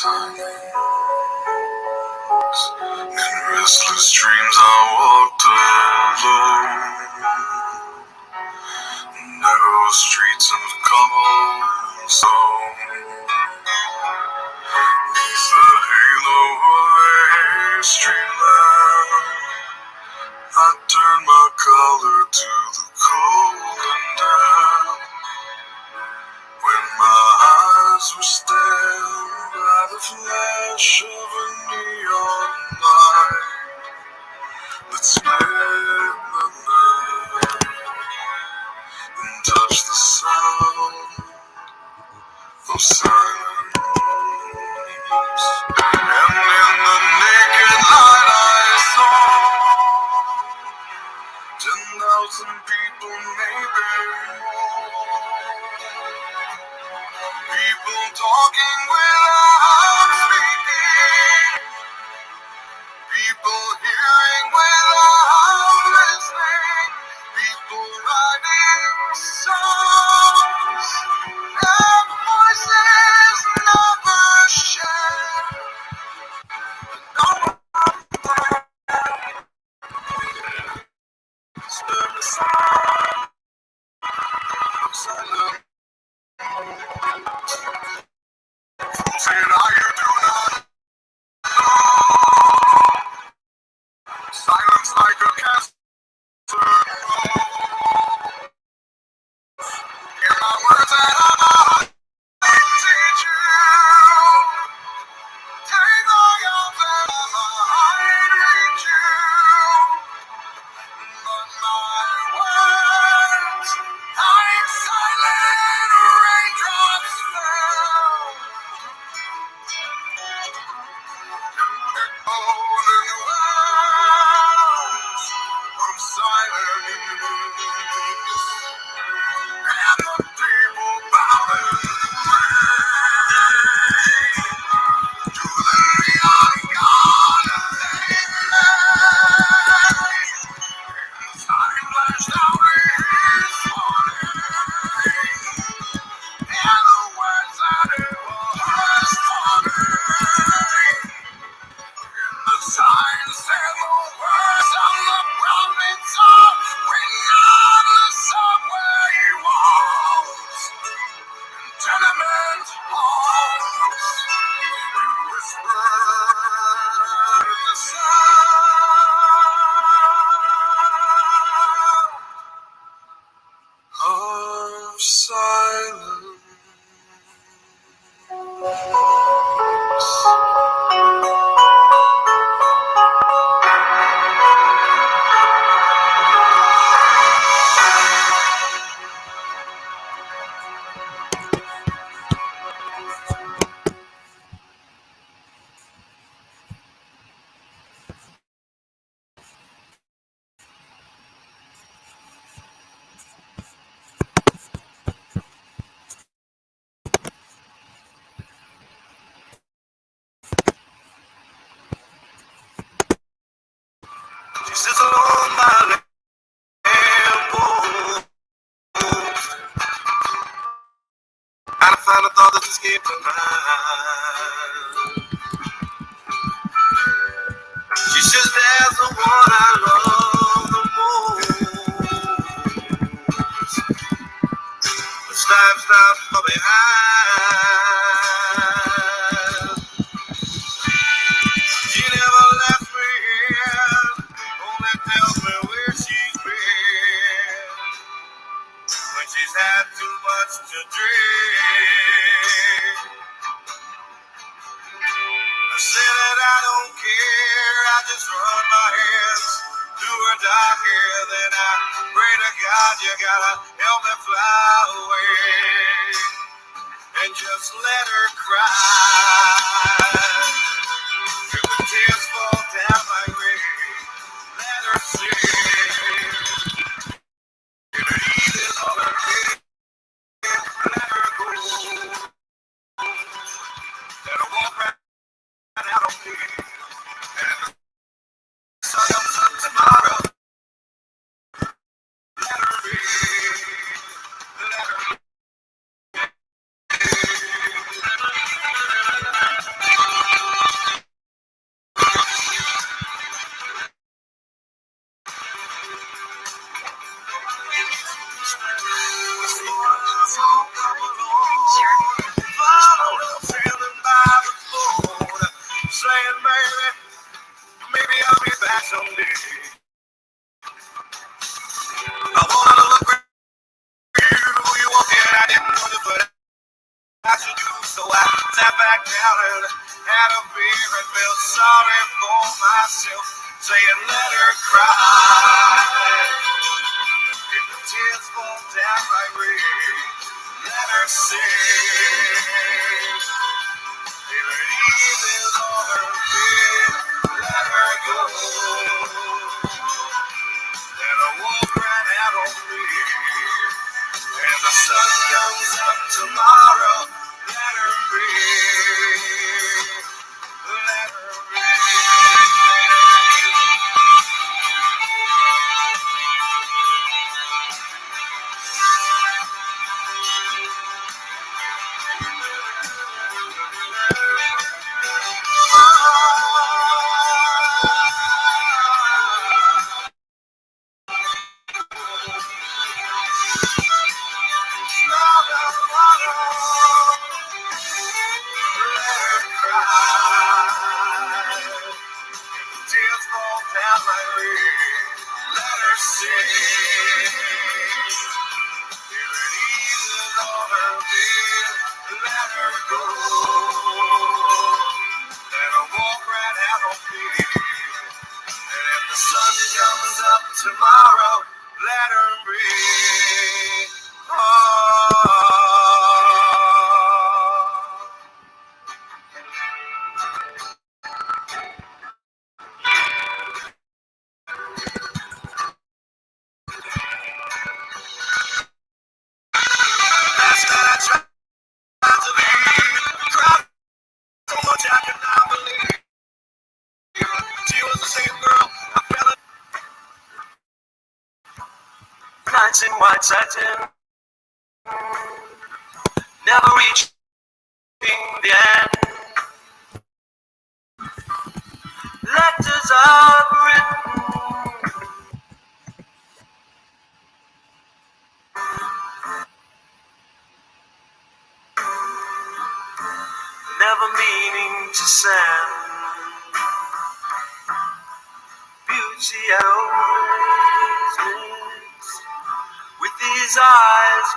silence. In restless dreams I walked alone, narrow streets of cobblestone. Neath the halo of a street lamp, I turned my collar to the cold and damp. When my eyes were stabbed by the flash of a neon light that split the night and touched the sound of silence. And in the naked light I saw 10,000 people, maybe more. People talking without speaking, people hearing without listening, people writing songs, their voices never shared. No one stood the sound of silence. Saying, "Are you do not know?" Silence like a cancer. Hear my words and I'm a teach you. Take all your pain, I'd reach you. But my words, like silent raindrops fell. Golden wells of silence. And the people bowing to the neon god they made. Time flashed out his warning, and the words that it was forming. The signs said the words of the prophets are regardless of where he was. Tenement halls, whispered the sound of silence. She sits alone by the airport, and I find a thought that escaped her mind. She says there's the one I love the most. This life's not far behind. She never left me here, only tells me where she's been when she's had too much to drink. I say that I don't care, I just run my hands through her dark hair. Then I pray to God, you gotta help me fly away and just let her cry. Till the tears fall down like rain, let her sing. If it eases all her pain, let her go. Let her walk right out of me. And if the sun comes up tomorrow, let her be. Let her be. should do. So I sat back down and had a beer and felt sorry for myself, saying let her cry. If the tears fall down like rain, let her sing. If it eases all her pain, let her go. Let her walk right out on me. And the sun comes up tomorrow, let her ring. Let her tears fall down like rain. Let her sing. If it eases all her pain, let her go. Let her walk right out on me. And if the sun comes up tomorrow, let her bring. Last night I tried to leave. Cried so much I could not believe. She was the same girl I fell in. Nights in white satin, never reaching the end. Letters I've written, never meaning to send. Beauty I always miss. With these eyes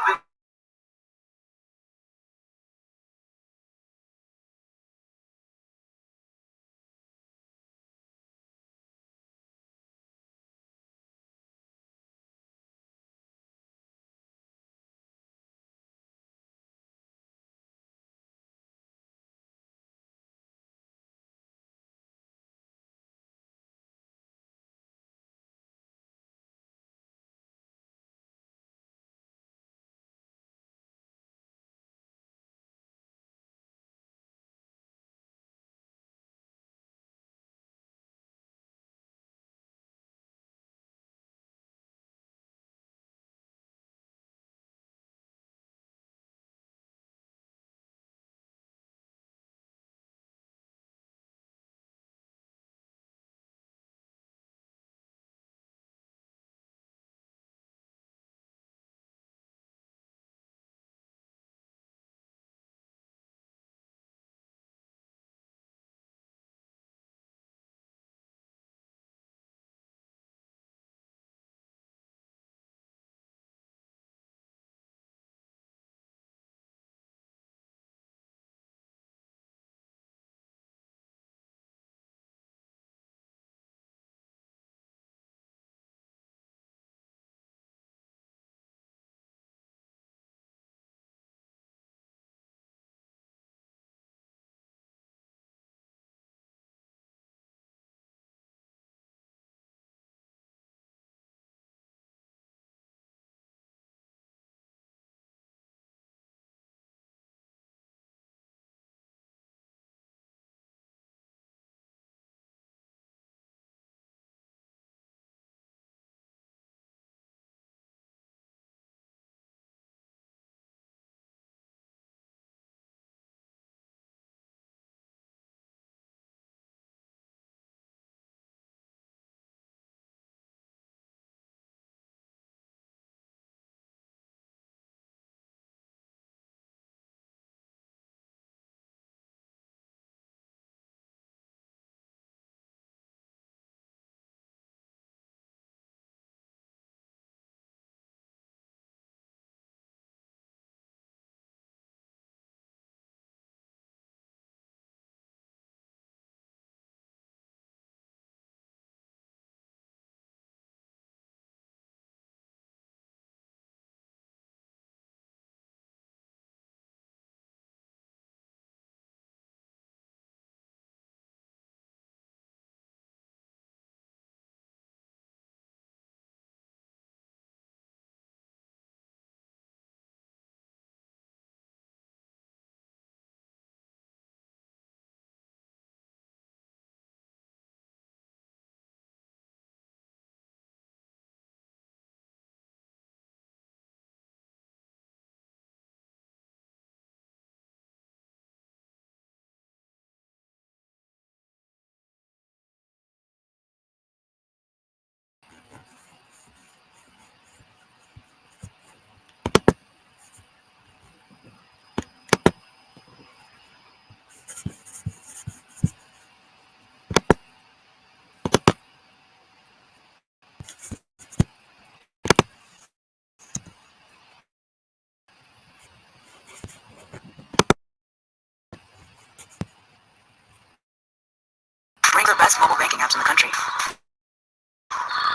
best mobile banking apps in the country.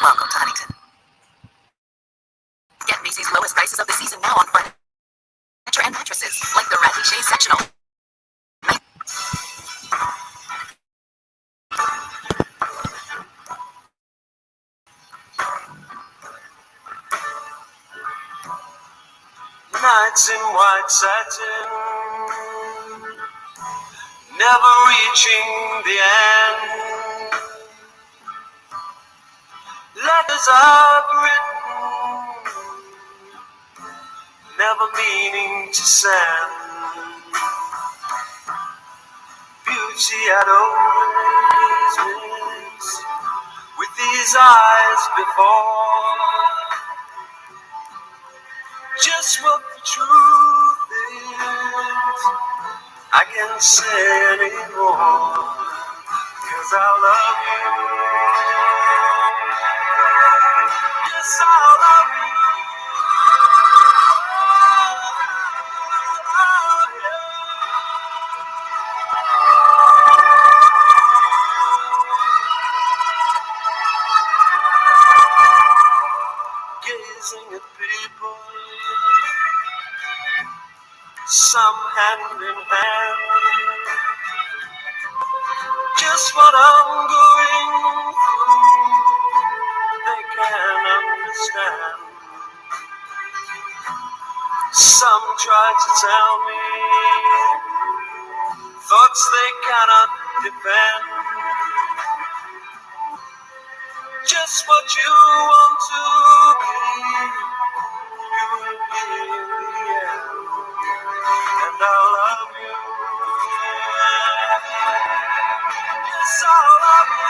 Welcome to Huntington. Get Macy's lowest prices of the season now on furniture and mattresses, like the Radley Shea sectional. Nights in white satin, never reaching the end. Letters I've written, never meaning to send. Beauty I'd always miss with these eyes before. Just what the truth is, I can't say anymore, 'cause I love you. Yes, I love you. Gazing at people, some hand in hand, just what I'm going through, they can't understand. Some try to tell me thoughts they cannot defend. Just what you want to be, you will be in the end. And I love you. Yes, I love you.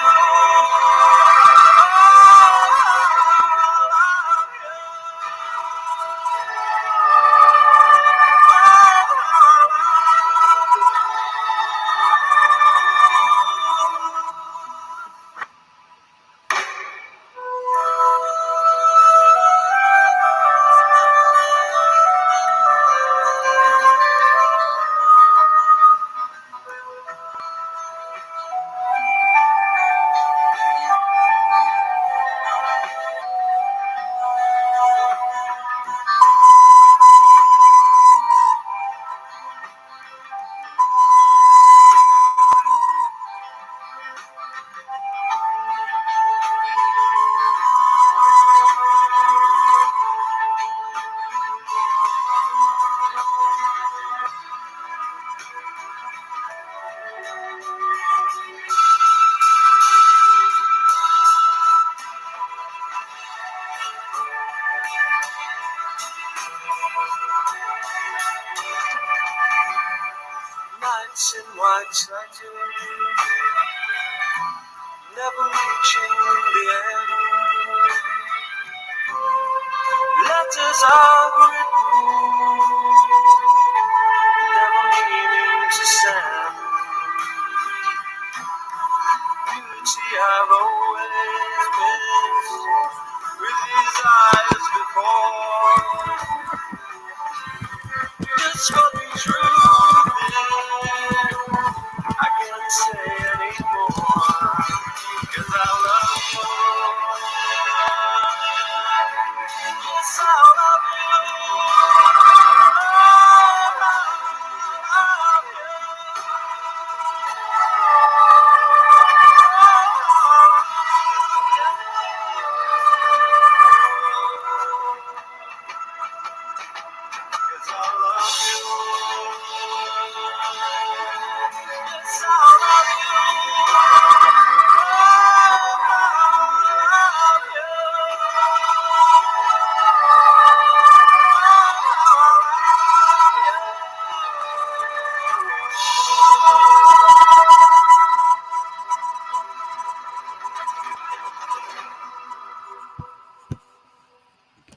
Nights in white satin, never reaching the end. Letters I've written, never meaning to send. Beauty I've always missed with these eyes before. Just what the truth is, I can't say anymore, 'cause I love you. Yes, I love you. Yes, I love you. Yes, I love you.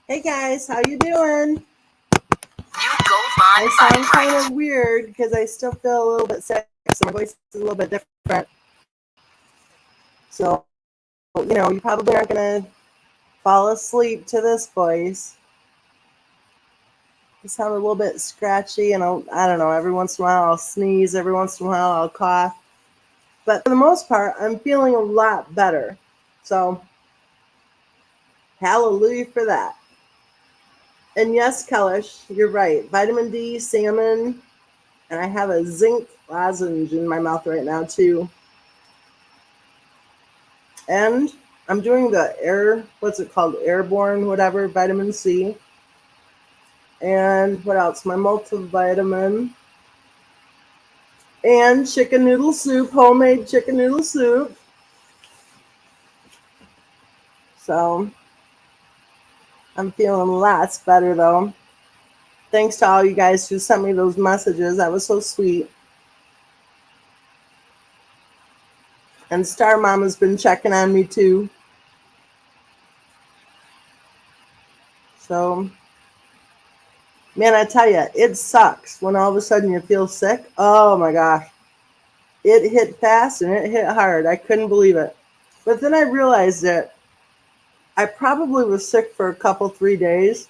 Hey guys, how you doing? I sound kind of weird because I still feel a little bit sick, so my voice is a little bit different. So, you probably aren't going to fall asleep to this voice. I sound a little bit scratchy, and I don't know, every once in a while I'll sneeze, every once in a while I'll cough. But for the most part, I'm feeling a lot better. So, hallelujah for that. And yes, Kellish, you're right. Vitamin D, salmon, and I have a zinc lozenge in my mouth right now, too. And I'm doing the what's it called? Airborne, whatever, vitamin C. And what else? My multivitamin. And chicken noodle soup, homemade chicken noodle soup. So I'm feeling lots better though. Thanks to all you guys who sent me those messages. That was so sweet. And Star Mom has been checking on me too. So, man, I tell you, it sucks when all of a sudden you feel sick. Oh my gosh. It hit fast and it hit hard. I couldn't believe it. But then I realized that I probably was sick for a couple, 3 days,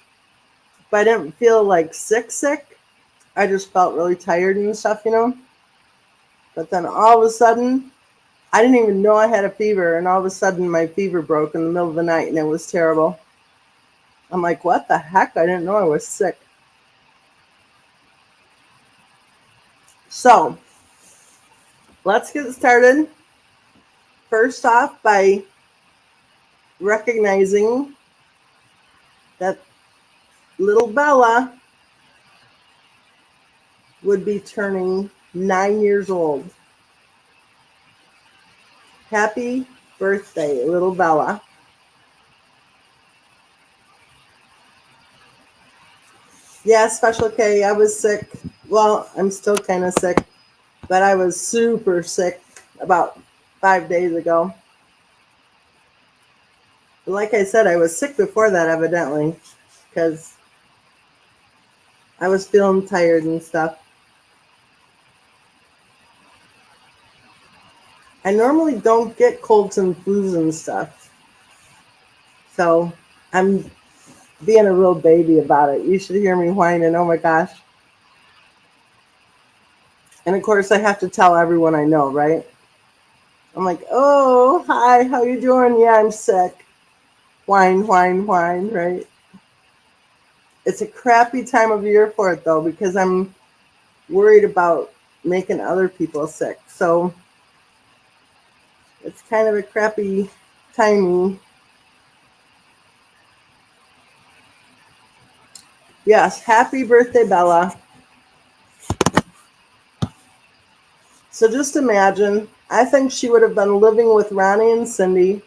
but I didn't feel like sick. I just felt really tired and stuff, you know. But then all of a sudden, I didn't even know I had a fever, and all of a sudden my fever broke in the middle of the night, and it was terrible. I'm like, what the heck? I didn't know I was sick. So, let's get started. First off, by recognizing that little Bella would be turning 9 years old. Happy birthday, little Bella. Yeah, Special K, I was sick. Well, I'm still kind of sick, but I was super sick about 5 days ago. But like I said, I was sick before that, evidently, because I was feeling tired and stuff. I normally don't get colds and flus and stuff. So I'm being a real baby about it. You should hear me whining. Oh my gosh. And of course, I have to tell everyone I know, right? I'm like, oh, hi, how you doing? Yeah, I'm sick. Whine, right? It's a crappy time of year for it, though, because I'm worried about making other people sick. So it's kind of a crappy timing. Yes, happy birthday, Bella. So just imagine, I think she would have been living with Ronnie and Cindy.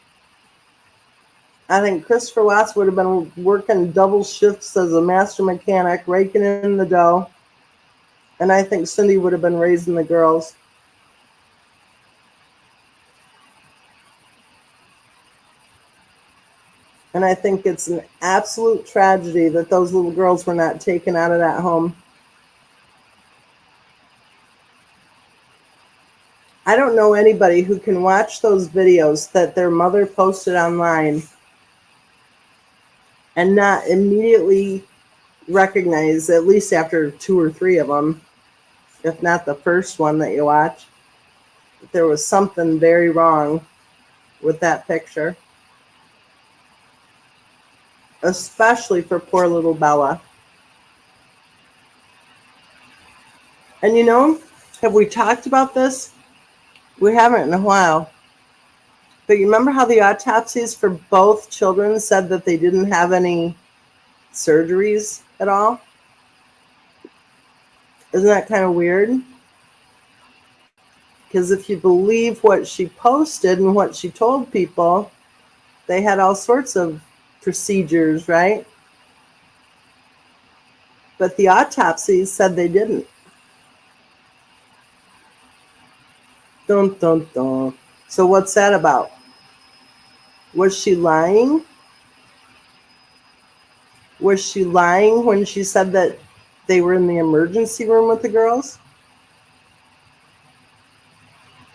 I think Christopher Watts would have been working double shifts as a master mechanic, raking in the dough. And I think Cindy would have been raising the girls. And I think it's an absolute tragedy that those little girls were not taken out of that home. I don't know anybody who can watch those videos that their mother posted online and not immediately recognize, at least after 2 or 3 of them, if not the first one that you watch, that there was something very wrong with that picture. Especially for poor little Bella. And you know, have we talked about this? We haven't in a while. But you remember how the autopsies for both children said that they didn't have any surgeries at all? Isn't that kind of weird? Because if you believe what she posted and what she told people, they had all sorts of procedures, right? But the autopsies said they didn't. Dun, dun, dun. So what's that about? Was she lying? Was she lying when she said that they were in the emergency room with the girls?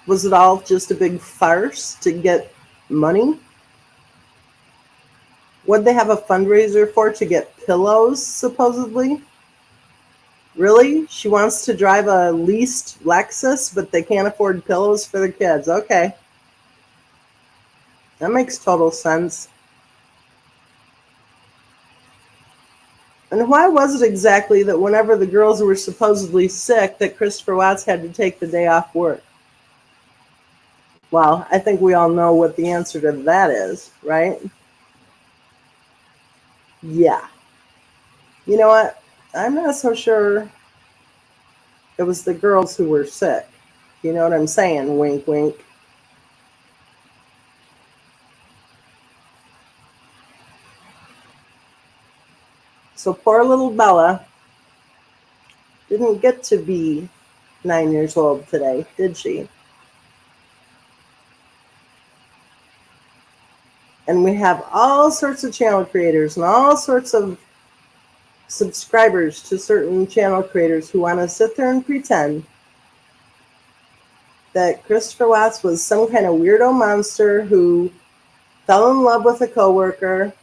Was it all just a big farce to get money? What'd they have a fundraiser for? To get pillows, supposedly? Really? She wants to drive a leased Lexus, but they can't afford pillows for their kids. Okay. That makes total sense. And why was it exactly that whenever the girls were supposedly sick, that Christopher Watts had to take the day off work? Well, I think we all know what the answer to that is, right? Yeah. You know what? I'm not so sure it was the girls who were sick. You know what I'm saying? Wink, wink. So poor little Bella didn't get to be 9 years old today, did she? And we have all sorts of channel creators and all sorts of subscribers to certain channel creators who want to sit there and pretend that Christopher Watts was some kind of weirdo monster who fell in love with a coworker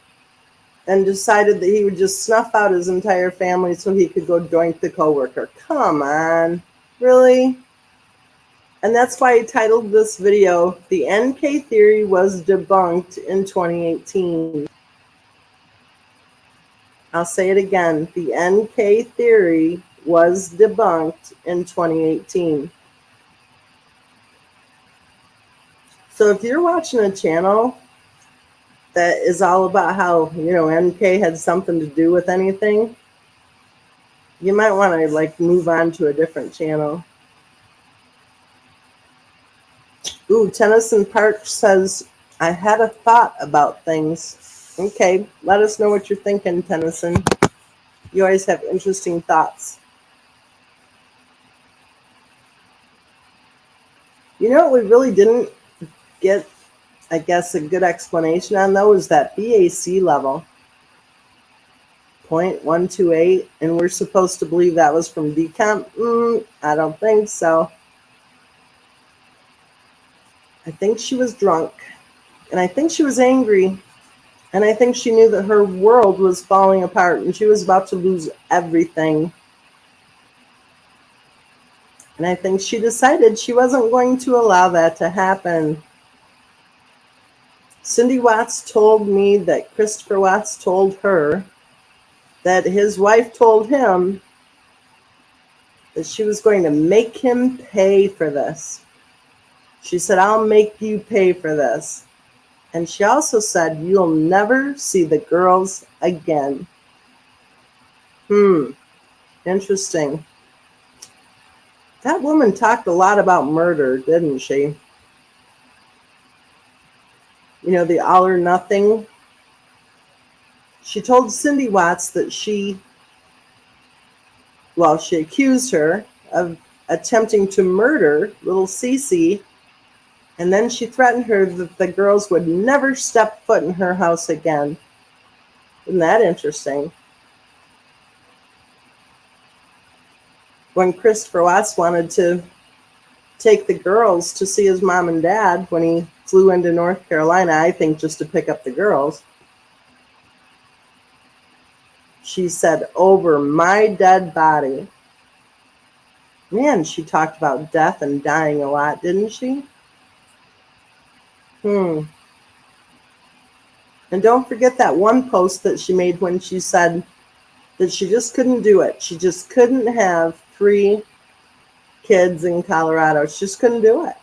and decided that he would just snuff out his entire family so he could go doink the coworker. Come on, really? And that's why I titled this video, "The NK Theory Was Debunked in 2018. I'll say it again. The NK Theory was debunked in 2018. So if you're watching a channel that is all about how, NK had something to do with anything, you might want to move on to a different channel. Ooh, Tennyson Park says, I had a thought about things. Okay, let us know what you're thinking, Tennyson. You always have interesting thoughts. You know what we really didn't get, I guess, a good explanation on, though, is that BAC level, 0.128, and we're supposed to believe that was from decomp? I don't think so. I think she was drunk, and I think she was angry, and I think she knew that her world was falling apart, and she was about to lose everything. And I think she decided she wasn't going to allow that to happen. Cindy Watts told me that Christopher Watts told her that his wife told him that she was going to make him pay for this. She said, I'll make you pay for this. And she also said, you'll never see the girls again. Interesting. That woman talked a lot about murder, didn't she? You know, the all or nothing. She told Cindy Watts that she accused her of attempting to murder little Cece, and then she threatened her that the girls would never step foot in her house again. Isn't that interesting? When Christopher Watts wanted to take the girls to see his mom and dad when he flew into North Carolina, I think just to pick up the girls, she said, over my dead body. Man, she talked about death and dying a lot, didn't she? And don't forget that one post that she made when she said that she just couldn't do it. She just couldn't have 3 kids in Colorado. She just couldn't do it.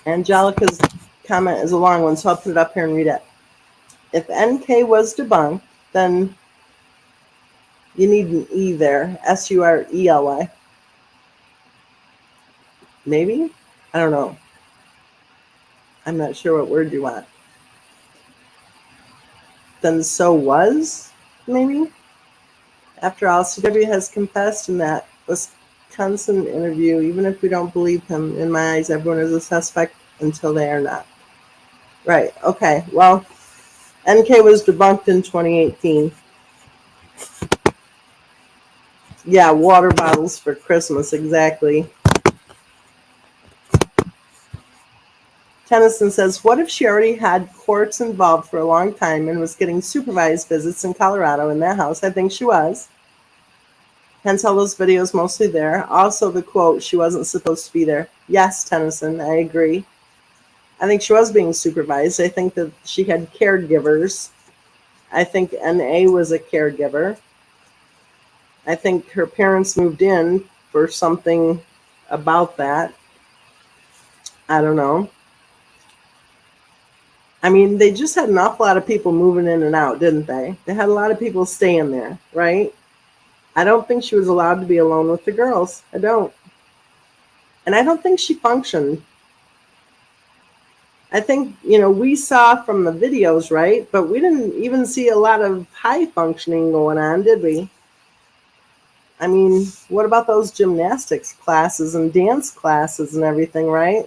Angelica's comment is a long one, so I'll put it up here and read it. If NK was debunked, then you need an E there, Surely. Maybe? I don't know. I'm not sure what word you want. Then so was, maybe? After all, CW has confessed in that Wisconsin interview, even if we don't believe him, in my eyes, everyone is a suspect until they are not. Right, okay, well, NK was debunked in 2018. Yeah, water bottles for Christmas, exactly. Tennyson says, what if she already had courts involved for a long time and was getting supervised visits in Colorado in that house? I think she was. Hence all those videos mostly there. Also the quote, she wasn't supposed to be there. Yes, Tennyson, I agree. I think she was being supervised. I think that she had caregivers. I think NA was a caregiver. I think her parents moved in for something about that. I don't know. I mean, they just had an awful lot of people moving in and out, didn't they? They had a lot of people staying there, right? I don't think she was allowed to be alone with the girls. I don't. And I don't think she functioned. I think, we saw from the videos, right? But we didn't even see a lot of high functioning going on, did we? I mean, what about those gymnastics classes and dance classes and everything, right?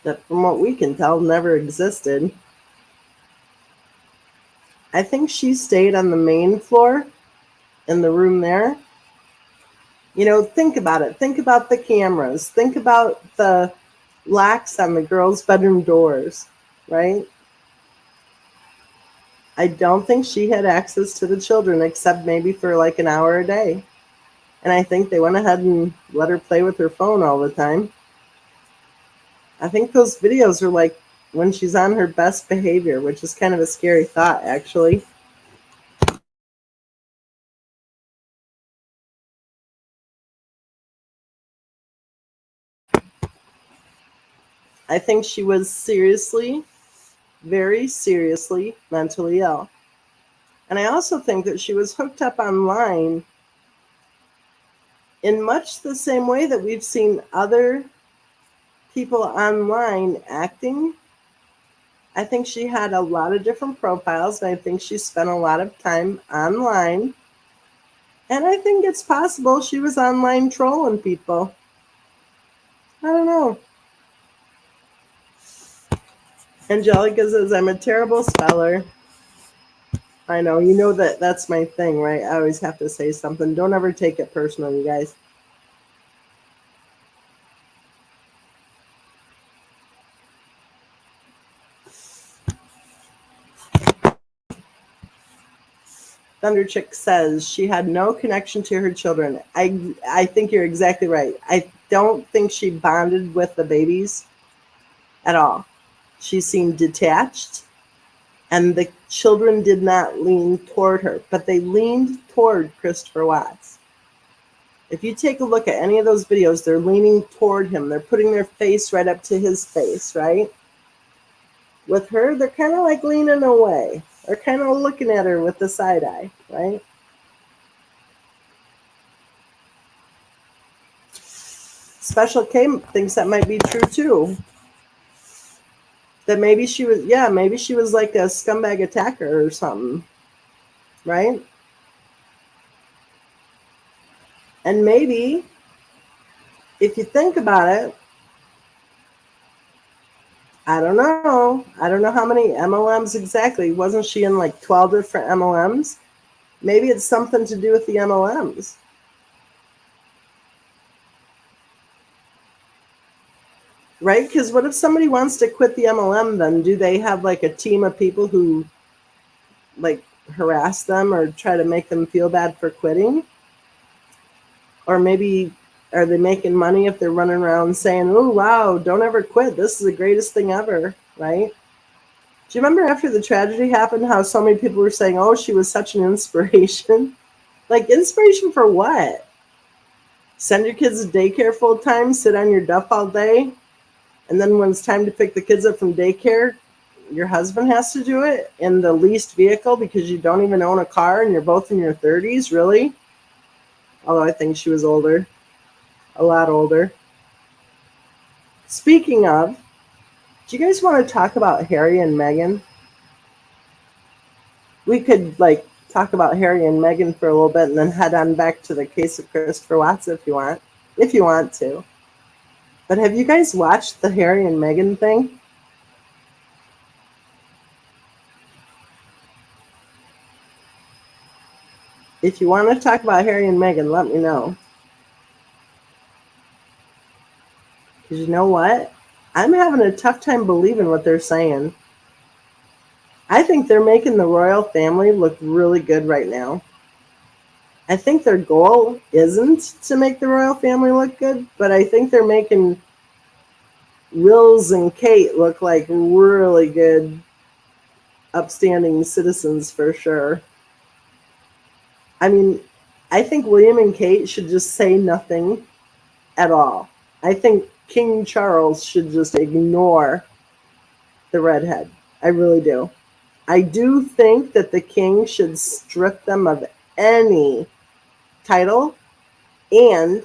That, from what we can tell, never existed. I think she stayed on the main floor in the room there. Think about it. Think about the cameras. Think about the locks on the girls' bedroom doors, right? I don't think she had access to the children except maybe for like an hour a day. And I think they went ahead and let her play with her phone all the time. I think those videos are like when she's on her best behavior, which is kind of a scary thought, actually. I think she was seriously, very seriously mentally ill. And I also think that she was hooked up online in much the same way that we've seen other people online acting. I think she had a lot of different profiles, and I think she spent a lot of time online. And I think it's possible she was online trolling people. I don't know. Angelica says, I'm a terrible speller. I know. You know that's my thing, right? I always have to say something. Don't ever take it personal, you guys. Thunderchick says she had no connection to her children. I think you're exactly right. I don't think she bonded with the babies at all. She seemed detached, and the children did not lean toward her, but they leaned toward Christopher Watts. If you take a look at any of those videos, they're leaning toward him. They're putting their face right up to his face, right? With her, they're kind of like leaning away. They're kind of looking at her with the side eye, right? Special K thinks that might be true too. That maybe she was like a scumbag attacker or something, right? And maybe, if you think about it, I don't know. I don't know how many MLMs exactly. Wasn't she in like 12 different MLMs? Maybe it's something to do with the MLMs. Right? Because what if somebody wants to quit the MLM, then do they have like a team of people who like harass them or try to make them feel bad for quitting? Or maybe are they making money if they're running around saying, oh, wow, don't ever quit. This is the greatest thing ever, right? Do you remember after the tragedy happened, how so many people were saying, oh, she was such an inspiration? Like, inspiration for what? Send your kids to daycare full time, sit on your duff all day, and then when it's time to pick the kids up from daycare, your husband has to do it in the leased vehicle because you don't even own a car and you're both in your 30s? Really? Although I think she was older, a lot older. Speaking of, do you guys want to talk about Harry and Meghan? We could like talk about Harry and Meghan for a little bit and then head on back to the case of Christopher Watts if you want to. But have you guys watched the Harry and Meghan thing? If you want to talk about Harry and Meghan, let me know. Because you know what? I'm having a tough time believing what they're saying. I think they're making the royal family look really good right now. I think their goal isn't to make the royal family look good, but I think they're making Wills and Kate look like really good, upstanding citizens for sure. I mean, I think William and Kate should just say nothing at all. I think King Charles should just ignore the redhead. I really do. I do think that the king should strip them of any title, and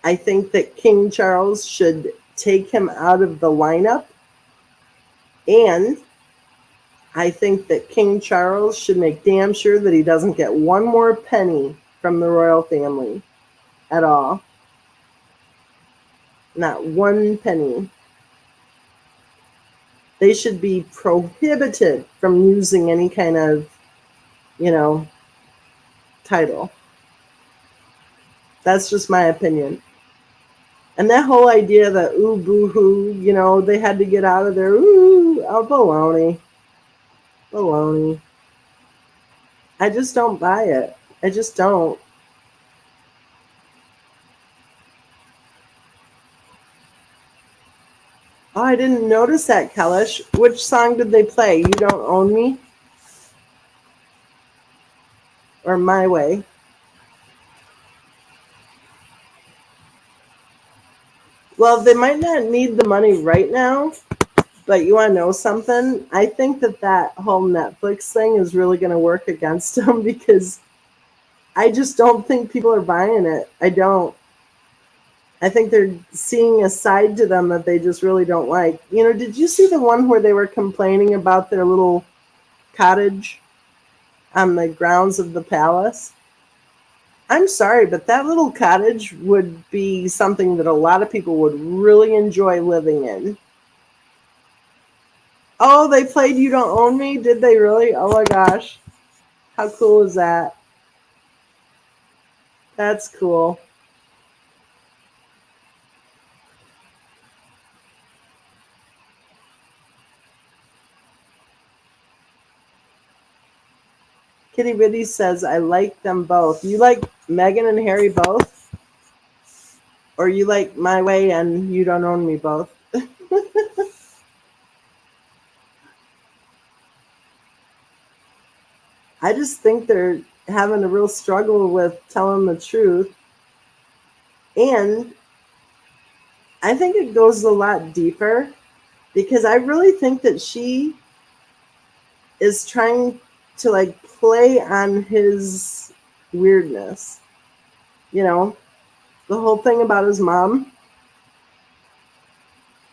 I think that King Charles should take him out of the lineup, and I think that King Charles should make damn sure that he doesn't get one more penny from the royal family at all. Not one penny. They should be prohibited from using any kind of, title. That's just my opinion. And that whole idea that, ooh, boo hoo, they had to get out of there, ooh, oh, baloney. Baloney. I just don't buy it. I just don't. Oh, I didn't notice that, Kellish. Which song did they play? You Don't Own Me? Or My Way? Well, they might not need the money right now, but you want to know something? I think that whole Netflix thing is really going to work against them because I just don't think people are buying it. I don't. I think they're seeing a side to them that they just really don't like. Did you see the one where they were complaining about their little cottage on the grounds of the palace? I'm sorry, but that little cottage would be something that a lot of people would really enjoy living in. Oh, they played You Don't Own Me? Did they really? Oh my gosh. How cool is that? That's cool. Kitty Bitty says, I like them both. You like Meghan and Harry both? Or you like My Way and You Don't Own Me both? I just think they're having a real struggle with telling the truth. And I think it goes a lot deeper because I really think that she is trying to play on his weirdness. The whole thing about his mom.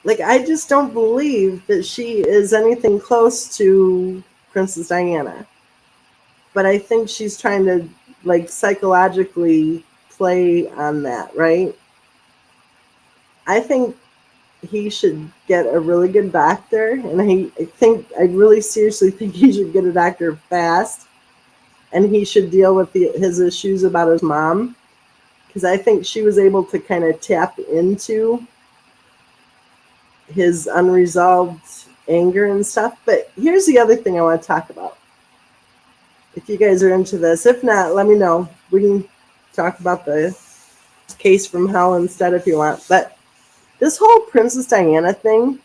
I just don't believe that she is anything close to Princess Diana. But I think she's trying to psychologically play on that, right? I think he should get a really good doctor, and I really seriously think he should get a doctor fast, and he should deal with his issues about his mom, because I think she was able to kind of tap into his unresolved anger and stuff. But here's the other thing I want to talk about. If you guys are into this, if not, let me know. We can talk about the case from hell instead if you want. But this whole Princess Diana thing,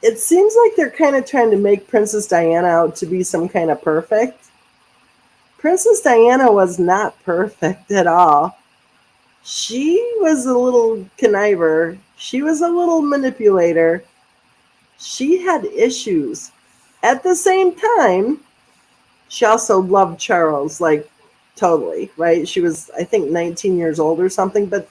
it seems like they're kind of trying to make Princess Diana out to be some kind of perfect. Princess Diana was not perfect at all. She was a little conniver. She was a little manipulator. She had issues. At the same time, she also loved Charles, totally, right? She was, I think, 19 years old or something. But,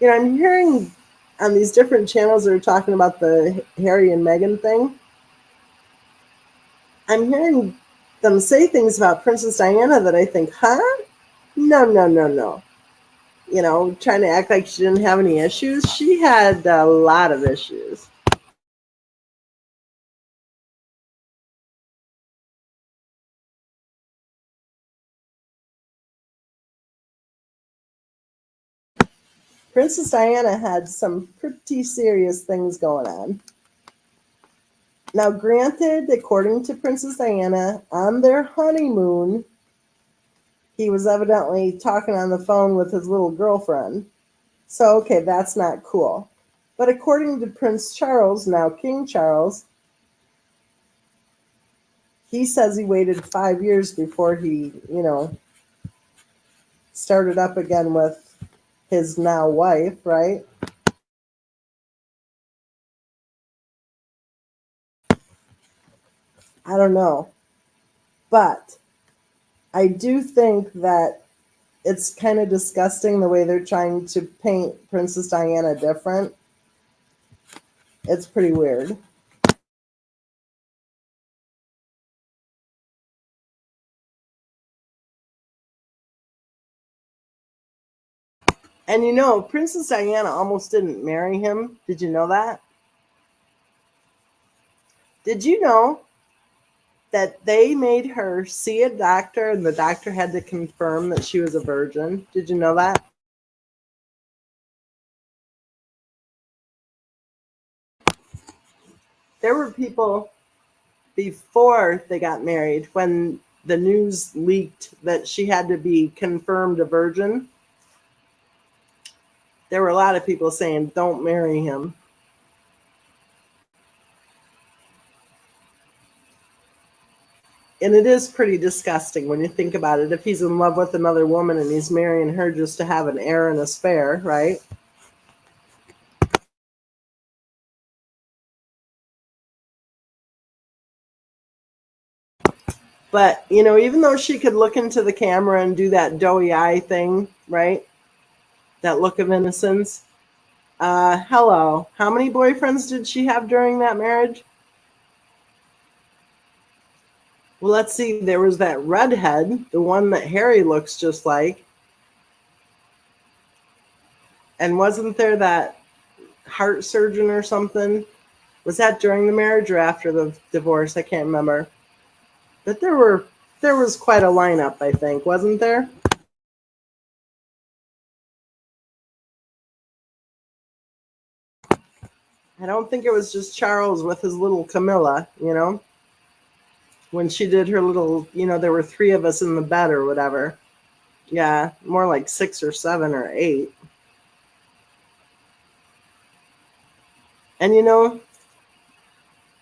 I'm hearing on these different channels that are talking about the Harry and Meghan thing. I'm hearing them say things about Princess Diana that I think, huh? No, no, no, no. Trying to act like she didn't have any issues. She had a lot of issues. Princess Diana had some pretty serious things going on. Now, granted, according to Princess Diana, on their honeymoon, he was evidently talking on the phone with his little girlfriend. So, okay, that's not cool. But according to Prince Charles, now King Charles, he says he waited 5 years before he, started up again with his now wife, right? I don't know. But I do think that it's kind of disgusting the way they're trying to paint Princess Diana different. It's pretty weird. And Princess Diana almost didn't marry him. Did you know that? Did you know that they made her see a doctor and the doctor had to confirm that she was a virgin? Did you know that? There were people before they got married when the news leaked that she had to be confirmed a virgin. There were a lot of people saying, don't marry him. And it is pretty disgusting when you think about it. If he's in love with another woman and he's marrying her just to have an heir and a spare, right? But, even though she could look into the camera and do that doughy eye thing, right? That look of innocence. Hello. How many boyfriends did she have during that marriage? Well, let's see. There was that redhead, the one that Harry looks just like. And wasn't there that heart surgeon or something? Was that during the marriage or after the divorce? I can't remember. But there was quite a lineup, I think, wasn't there? I don't think it was just Charles with his little Camilla, when she did her little, there were three of us in the bed or whatever. Yeah, more like 6 or 7 or 8. And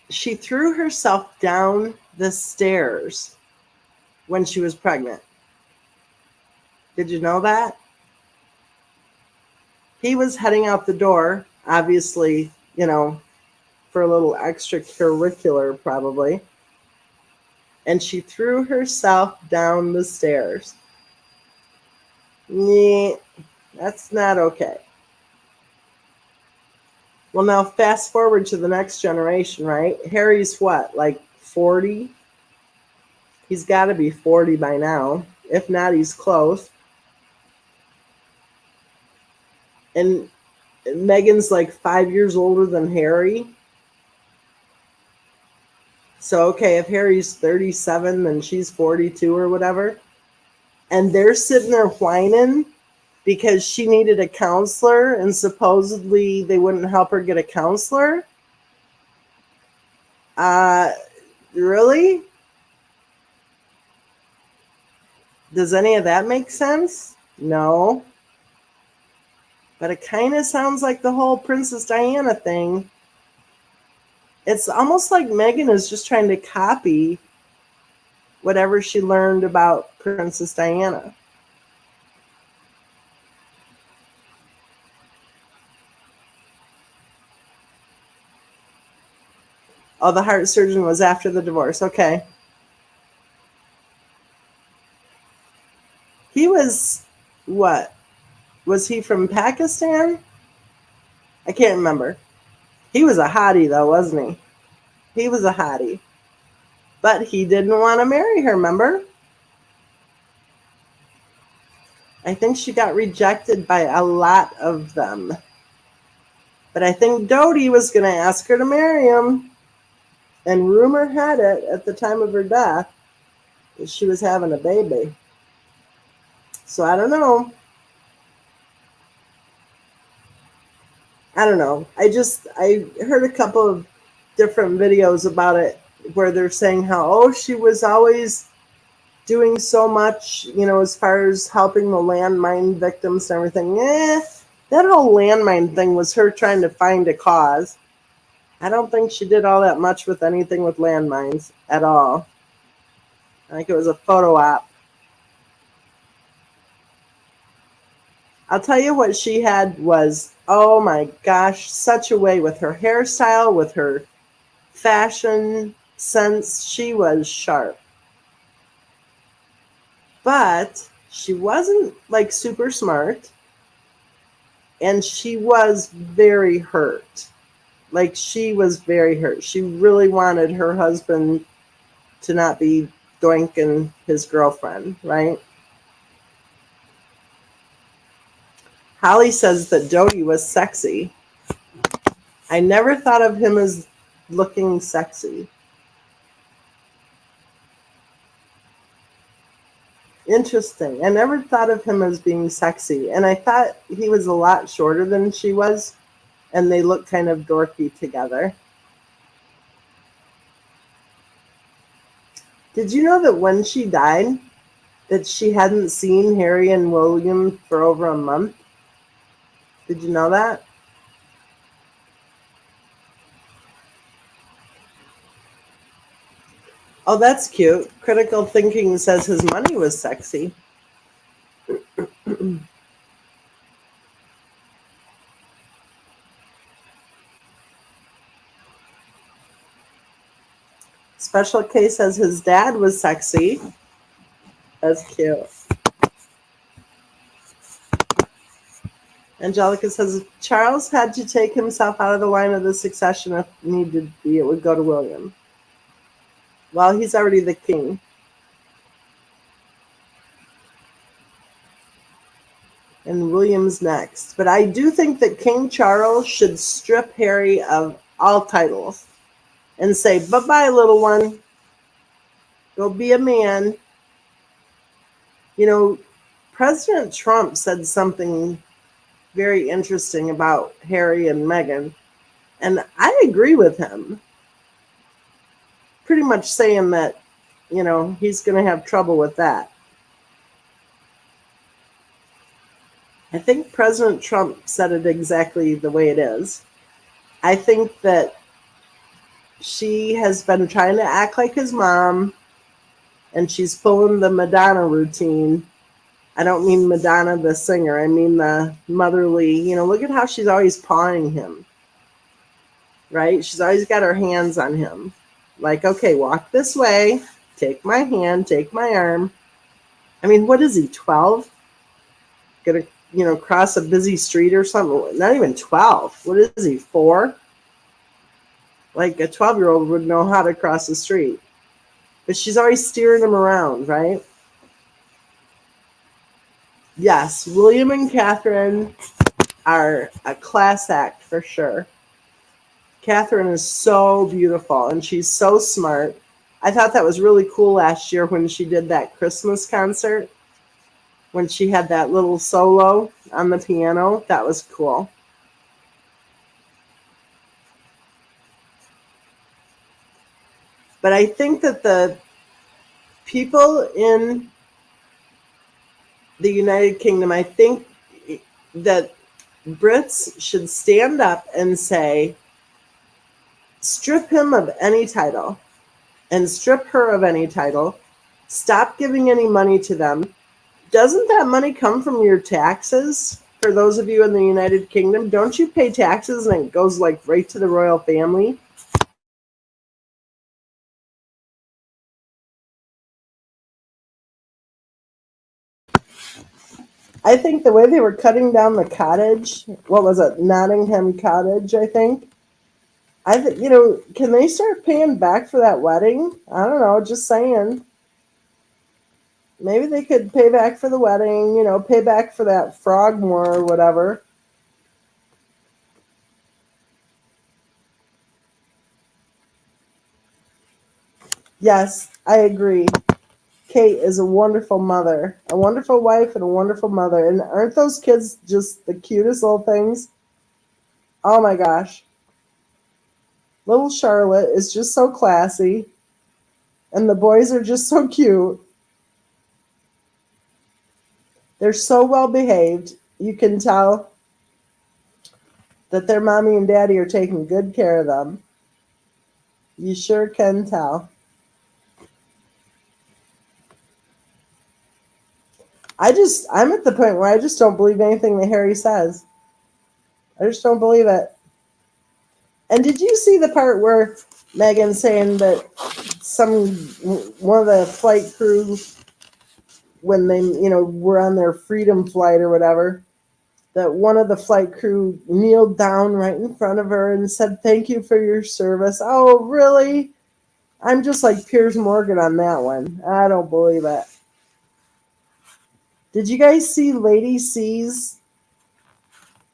she threw herself down the stairs when she was pregnant. Did you know that? He was heading out the door, obviously, for a little extracurricular probably. And she threw herself down the stairs. Yeah, that's not okay. Well, now fast forward to the next generation, right? Harry's what, like 40? He's got to be 40 by now. If not, he's close. And Meghan's like 5 years older than Harry. So, okay, if Harry's 37, then she's 42 or whatever. And they're sitting there whining because she needed a counselor and supposedly they wouldn't help her get a counselor. Really? Does any of that make sense? No. But it kind of sounds like the whole Princess Diana thing. It's almost like Meghan is just trying to copy whatever she learned about Princess Diana. Oh, the heart surgeon was after the divorce. Okay. He was, what? Was he from Pakistan? I can't remember. He was a hottie, though, wasn't he? He was a hottie. But he didn't want to marry her, remember? I think she got rejected by a lot of them. But I think Dodi was going to ask her to marry him. And rumor had it at the time of her death that she was having a baby. So I don't know. I don't know. I heard a couple of different videos about it where they're saying how, oh, she was always doing so much, as far as helping the landmine victims and everything. That whole landmine thing was her trying to find a cause. I don't think she did all that much with anything with landmines at all. I think it was a photo op. I'll tell you what she had was, oh my gosh, such a way with her hairstyle, with her fashion sense. She was sharp. But she wasn't like super smart. And she was very hurt. Like, she was very hurt. She really wanted her husband to not be doinking his girlfriend, right? Holly says that Dodie was sexy. I never thought of him as looking sexy. Interesting. I never thought of him as being sexy. And I thought he was a lot shorter than she was. And they looked kind of dorky together. Did you know that when she died, that she hadn't seen Harry and William for over a month? Did you know that? Oh, that's cute. Critical Thinking says his money was sexy. Special K says his dad was sexy. That's cute. Angelica says if Charles had to take himself out of the line of the succession if needed be, it would go to William. Well, he's already the king. And William's next. But I do think that King Charles should strip Harry of all titles and say, bye-bye, little one. Go be a man. President Trump said something very interesting about Harry and Meghan, and I agree with him. Pretty much saying that, he's going to have trouble with that. I think President Trump said it exactly the way it is. I think that she has been trying to act like his mom, and she's pulling the Madonna routine. I don't mean Madonna the singer. I mean the motherly, look at how she's always pawing him, right? She's always got her hands on him. Like, okay, walk this way. Take my hand. Take my arm. I mean, what is he, 12? Gonna, cross a busy street or something? Not even 12. What is he, 4? Like a 12-year-old would know how to cross the street. But she's always steering him around, right? Yes, William and Catherine are a class act for sure. Catherine is so beautiful and she's so smart. I thought that was really cool last year when she did that Christmas concert, when she had that little solo on the piano. That was cool. But I think that the people in the United Kingdom, I think that Brits should stand up and say, strip him of any title and strip her of any title. Stop giving any money to them. Doesn't that money come from your taxes? For those of you in the United Kingdom, don't you pay taxes and it goes like right to the royal family? I think the way they were cutting down the cottage, what was it, Nottingham Cottage, I think. Can they start paying back for that wedding? I don't know, just saying. Maybe they could pay back for the wedding, pay back for that Frogmore or whatever. Yes, I agree. Kate is a wonderful mother, a wonderful wife, and a wonderful mother. And aren't those kids just the cutest little things? Oh my gosh. Little Charlotte is just so classy, and the boys are just so cute. They're so well behaved. You can tell that their mommy and daddy are taking good care of them. You sure can tell. I'm at the point where I just don't believe anything that Harry says. I just don't believe it. And did you see the part where Megan's saying that one of the flight crew, when they, were on their freedom flight or whatever, that one of the flight crew kneeled down right in front of her and said, "Thank you for your service." Oh, really? I'm just like Piers Morgan on that one. I don't believe it. Did you guys see Lady C's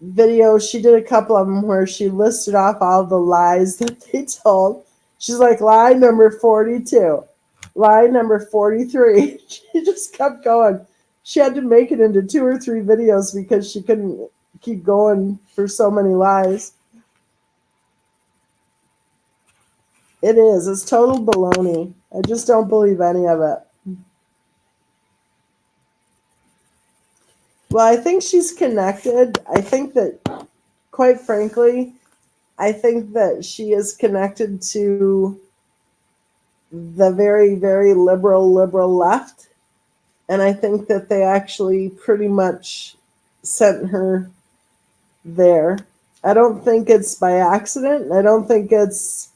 video? She did a couple of them where she listed off all the lies that they told. She's like, lie number 42, lie number 43. She just kept going. She had to make it into 2 or 3 videos because she couldn't keep going for so many lies. It is. It's total baloney. I just don't believe any of it. Well, I think she's connected. I think that, quite frankly, I think that she is connected to the very, very liberal left. And I think that they actually pretty much sent her there. I don't think it's by accident. I don't think it's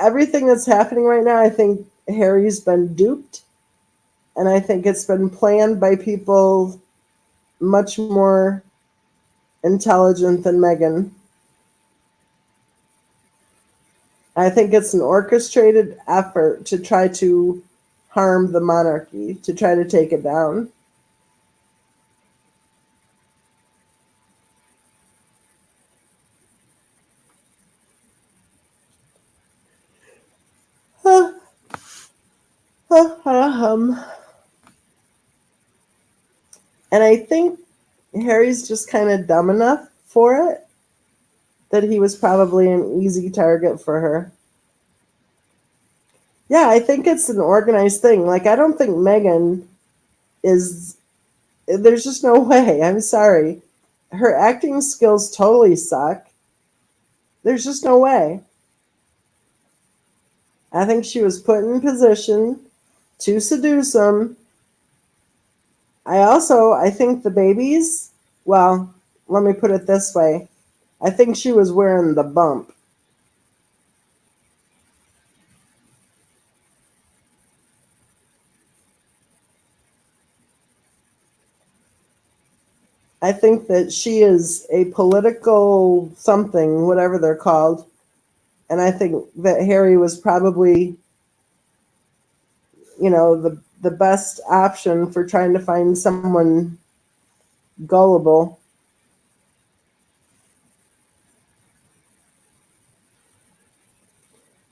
everything that's happening right now. I think Harry's been duped. And I think it's been planned by people much more intelligent than Meghan. I think it's an orchestrated effort to try to harm the monarchy, to try to take it down. And I think Harry's just kind of dumb enough for it that he was probably an easy target for her. Yeah, I think it's an organized thing. Like, I don't think Meghan is. There's just no way. I'm sorry. Her acting skills totally suck. There's just no way. I think she was put in position to seduce him. I think the babies, well, let me put it this way. I think she was wearing the bump. I think that she is a political something, whatever they're called. And I think that Harry was probably, the best option for trying to find someone gullible.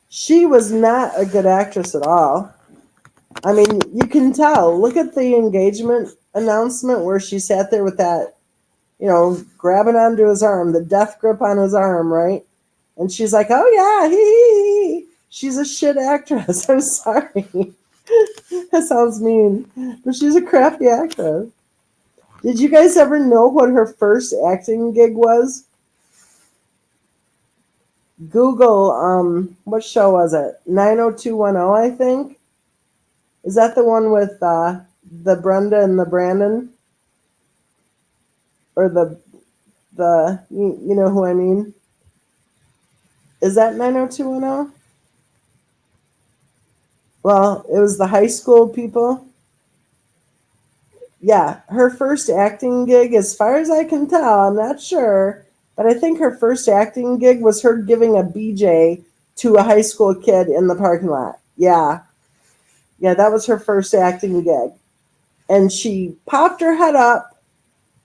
She was not a good actress at all. I mean, you can tell. Look at the engagement announcement where she sat there with that, grabbing onto his arm, the death grip on his arm, right? And she's like, "Oh yeah, hee." She's a shit actress. I'm sorry. That sounds mean, but she's a crappy actress. Did you guys ever know what her first acting gig was? Google, what show was it? 90210, I think. Is that the one with the Brenda and the Brandon? Or you know who I mean? Is that 90210? Well, it was the high school people. Yeah, her first acting gig, as far as I can tell, I'm not sure, but I think her first acting gig was her giving a BJ to a high school kid in the parking lot. Yeah. Yeah, that was her first acting gig. And she popped her head up,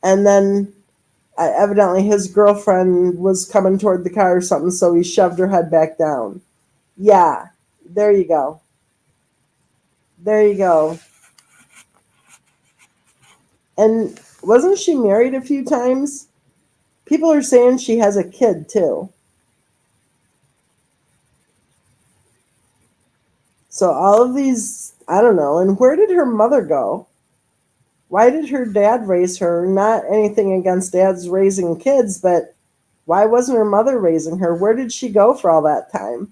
and then evidently his girlfriend was coming toward the car or something, so he shoved her head back down. Yeah, there you go. There you go. And wasn't she married a few times? People are saying she has a kid too. So all of these, I don't know. And where did her mother go? Why did her dad raise her? Not anything against dads raising kids, but why wasn't her mother raising her? Where did she go for all that time?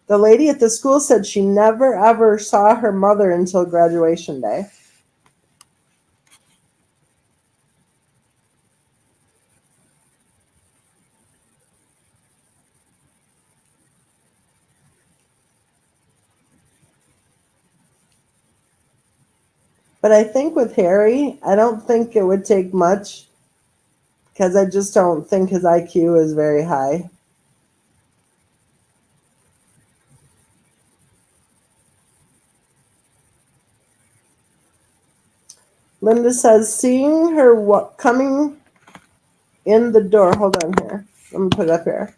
The lady at the school said she never ever saw her mother until graduation day. But I think with Harry, I don't think it would take much because I just don't think his IQ is very high. Linda says, seeing her coming in the door. Hold on here. Let me put it up here.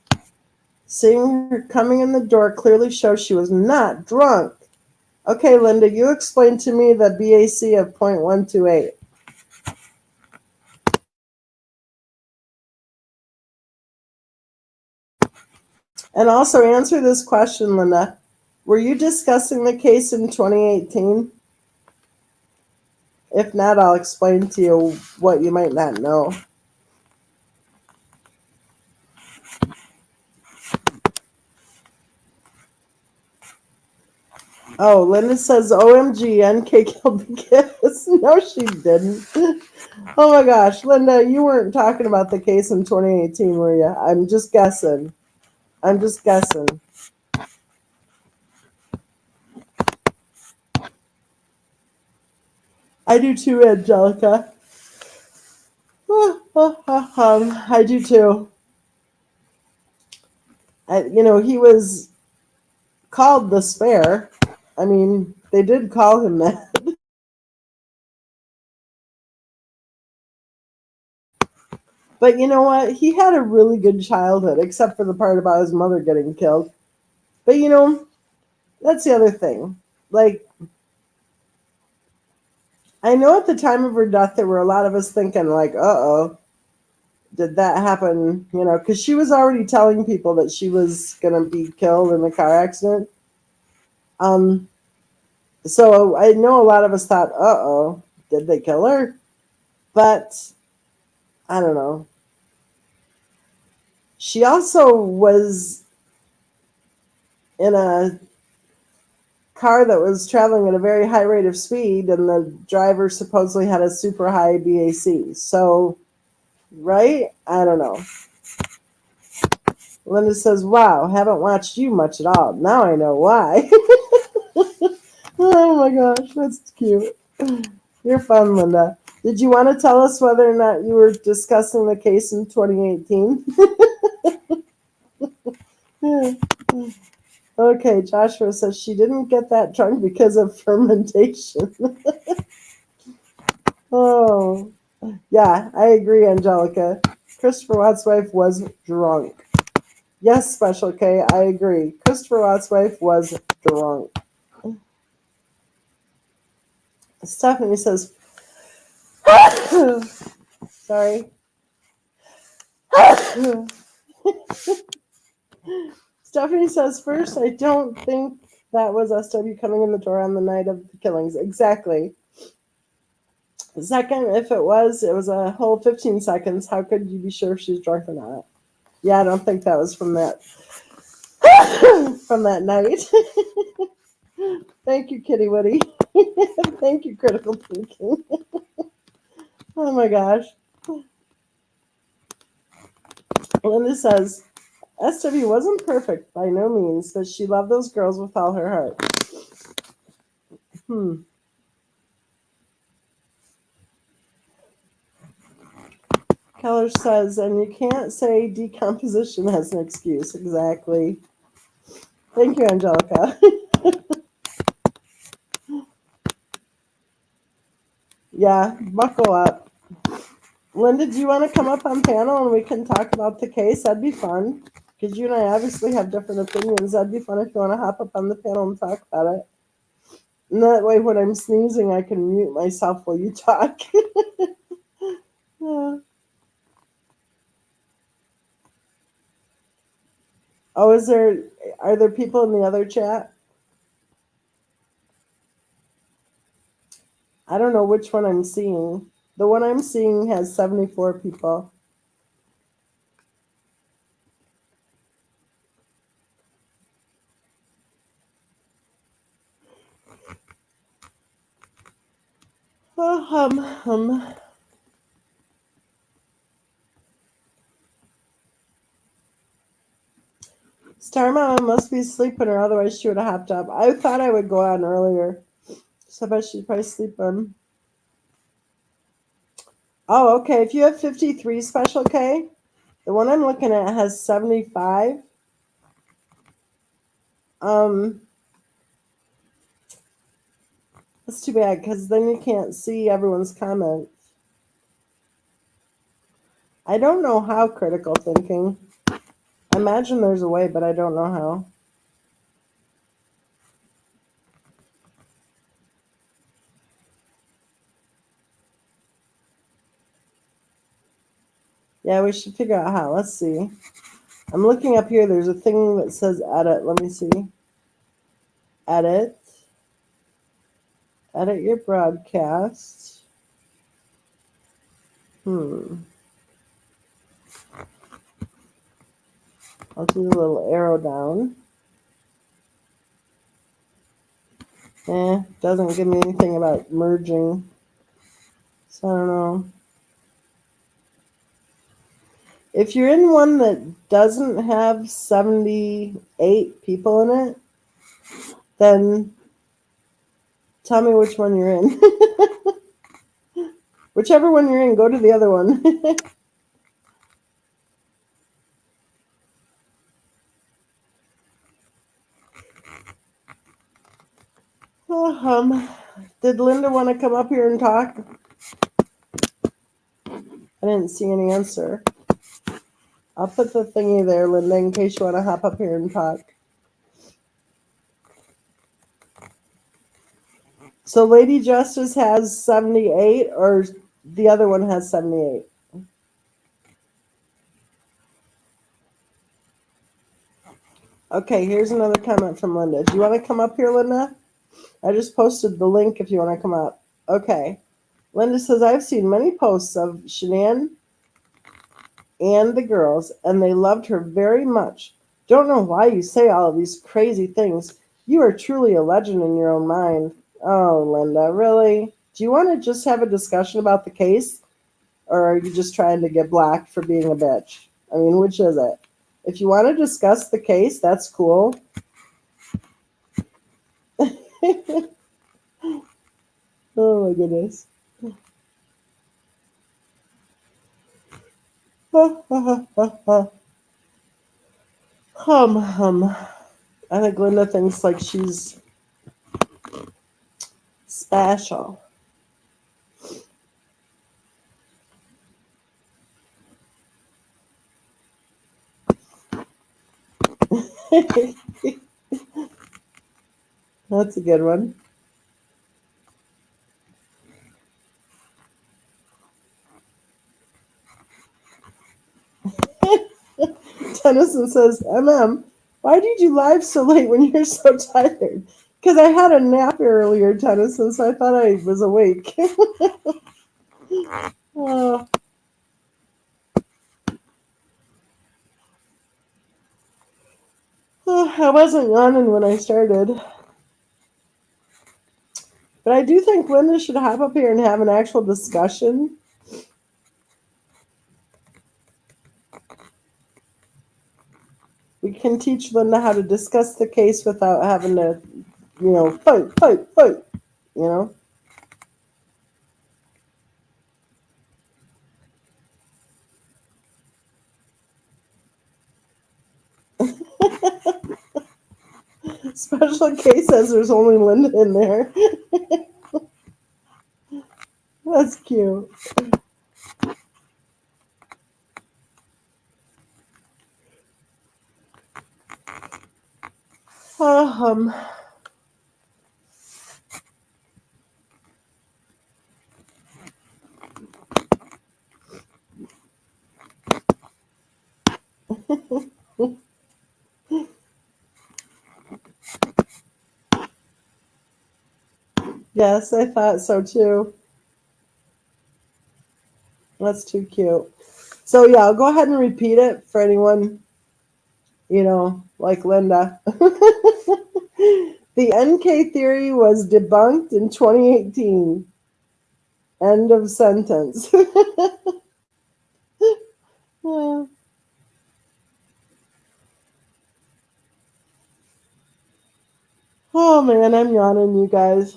Seeing her coming in the door clearly shows she was not drunk. Okay, Linda, you explain to me the BAC of 0.128. And also answer this question, Linda. Were you discussing the case in 2018? If not, I'll explain to you what you might not know. Oh, Linda says, OMG, NK killed the kids. No, she didn't. Oh my gosh, Linda, you weren't talking about the case in 2018, were you? I'm just guessing. I'm just guessing. I do too, Angelica. I do too. He was called the Spare. I mean, they did call him that. But you know what? He had a really good childhood, except for the part about his mother getting killed. But that's the other thing. Like, I know at the time of her death, there were a lot of us thinking, like, uh-oh, did that happen? Because she was already telling people that she was going to be killed in a car accident. Um, so I know a lot of us thought, uh-oh, did they kill her? But I don't know. She also was in a car that was traveling at a very high rate of speed, and the driver supposedly had a super high BAC. So, right? I don't know. Linda says, wow, haven't watched you much at all. Now I know why. Oh my gosh, that's cute. You're fun, Linda. Did you want to tell us whether or not you were discussing the case in 2018? Okay, Joshua says she didn't get that drunk because of fermentation. Oh, yeah, I agree, Angelica. Christopher Watt's wife was drunk. Yes, Special K, I agree. Christopher Watt's wife was drunk. Stephanie says, sorry. Stephanie says, first, I don't think that was SW coming in the door on the night of the killings. Exactly. Second, if it was a whole 15 seconds. How could you be sure if she's drunk or not? Yeah, I don't think that was from that from that night. Thank you, Kitty Woody. Thank you, Critical Thinking. Oh my gosh. Linda says, SW wasn't perfect by no means, but she loved those girls with all her heart. Keller says, and you can't say decomposition as an excuse. Exactly. Thank you, Angelica. Yeah, buckle up. Linda, do you want to come up on panel and we can talk about the case? That'd be fun. Because you and I obviously have different opinions. That'd be fun if you want to hop up on the panel and talk about it. And that way, when I'm sneezing, I can mute myself while you talk. Yeah. Oh, are there people in the other chat? I don't know which one I'm seeing. The one I'm seeing has 74 people. Oh, Star Mama must be sleeping, or otherwise she would have hopped up. I thought I would go on earlier, so I bet she's probably sleeping. Oh, okay. If you have 53 Special K, the one I'm looking at has 75. Um, that's too bad because then you can't see everyone's comments. I don't know how critical thinking. I imagine there's a way, but I don't know how. Yeah, we should figure out how. Let's see. I'm looking up here. There's a thing that says edit. Let me see. Edit. Edit your broadcast. I'll do the little arrow down. Doesn't give me anything about merging. So I don't know. If you're in one that doesn't have 78 people in it, then tell me which one you're in. Whichever one you're in, go to the other one. Did Linda want to come up here and talk? I didn't see any answer. I'll put the thingy there, Linda, in case you want to hop up here and talk. So Lady Justice has 78, or the other one has 78? Okay, here's another comment from Linda. Do you want to come up here, Linda? I just posted the link if you want to come up. Okay. Linda says, I've seen many posts of Shanann and the girls, and they loved her very much. Don't know why you say all of these crazy things. You are truly a legend in your own mind. Oh, Linda, really? Do you want to just have a discussion about the case? Or are you just trying to get blacked for being a bitch? I mean, which is it? If you want to discuss the case, that's cool. Oh my goodness. I think Linda thinks like she's special. That's a good one. Tennyson says, why did you live so late when you're so tired? Because I had a nap earlier, Tennyson, so I thought I was awake. Oh. Oh, I wasn't yawning when I started. But I do think Linda should hop up here and have an actual discussion. We can teach Linda how to discuss the case without having to, fight, you know? Special case says there's only Linda in there. That's cute. Um, Yes, I thought so too. That's too cute. So yeah, I'll go ahead and repeat it for anyone, like Linda. The NK theory was debunked in 2018. End of sentence. Oh man, I'm yawning, you guys.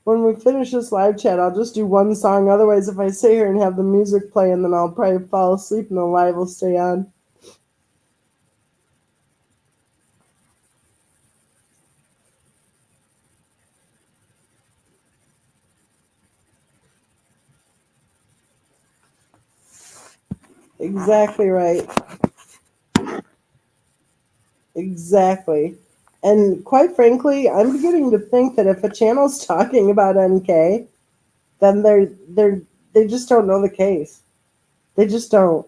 When we finish this live chat, I'll just do one song. Otherwise, if I sit here and have the music playing, then I'll probably fall asleep and the live will stay on. Exactly right. Exactly. And quite frankly, I'm beginning to think that if a channel's talking about NK, then they just don't know the case. They just don't.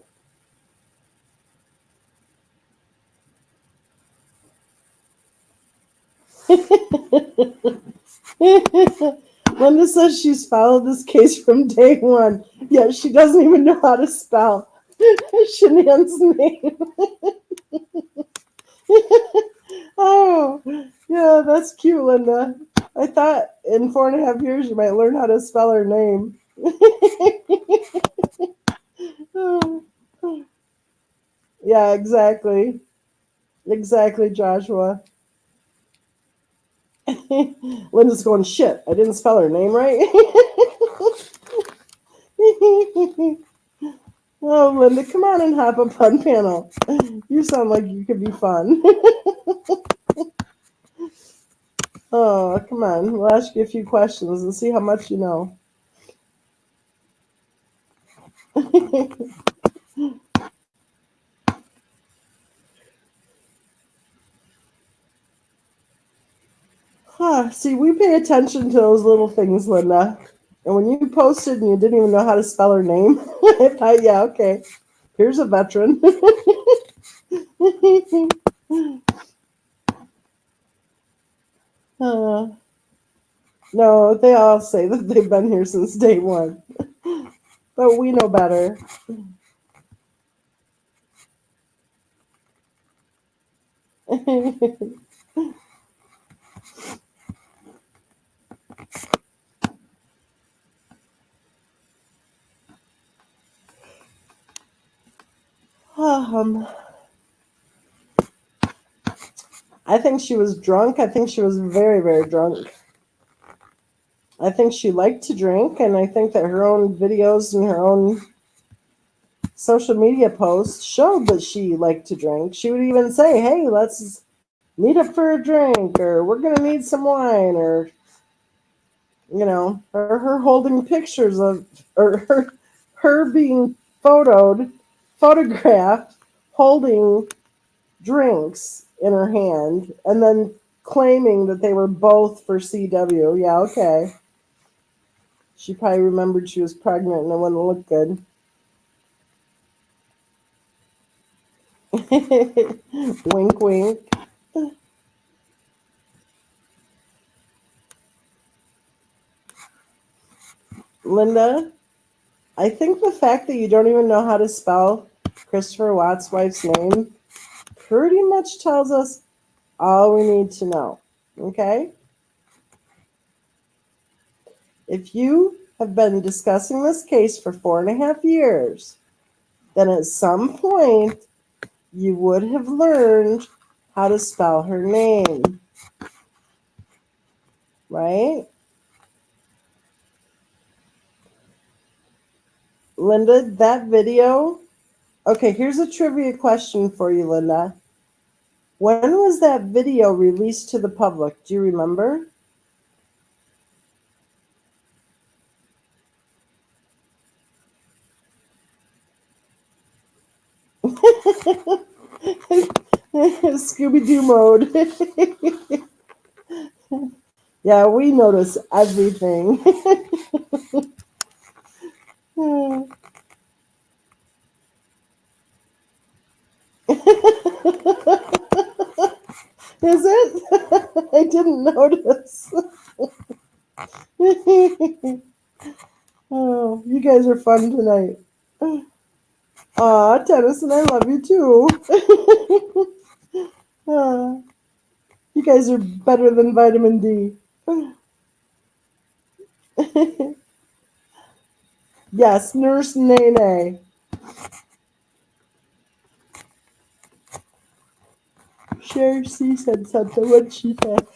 Linda says she's followed this case from day one, yet she doesn't even know how to spell Shanann's name. Oh, yeah, that's cute, Linda. I thought in 4.5 years you might learn how to spell her name. Yeah, exactly. Exactly, Joshua. Linda's going, shit, I didn't spell her name right. Oh, Linda, come on and hop up on panel. You sound like you could be fun. Oh, come on. We'll ask you a few questions and see how much you know. See, we pay attention to those little things, Linda. And when you posted and you didn't even know how to spell her name, I thought, yeah, okay, here's a veteran. uh, no, they all say that they've been here since day one. But we know better. um, I think she was drunk. I think she was very, very drunk. I think she liked to drink, and I think that her own videos and her own social media posts showed that she liked to drink. She would even say, hey, let's meet up for a drink, or we're going to need some wine, or, or her holding pictures of, or her being photographed holding drinks in her hand, and then claiming that they were both for CW. Yeah, okay. She probably remembered she was pregnant and it wouldn't look good. Wink, wink. Linda, I think the fact that you don't even know how to spell Christopher Watt's wife's name pretty much tells us all we need to know. Okay? If you have been discussing this case for 4.5 years, then at some point you would have learned how to spell her name. Right? Linda, that video. Okay, here's a trivia question for you, Linda. When was that video released to the public? Do you remember? Scooby-Doo mode. Yeah, we notice everything. Is it? I didn't notice. Oh, you guys are fun tonight. Aw, Tennyson, I love you too. Aw, you guys are better than vitamin D. Yes, Nurse Nene. Sure, she said something. What she said.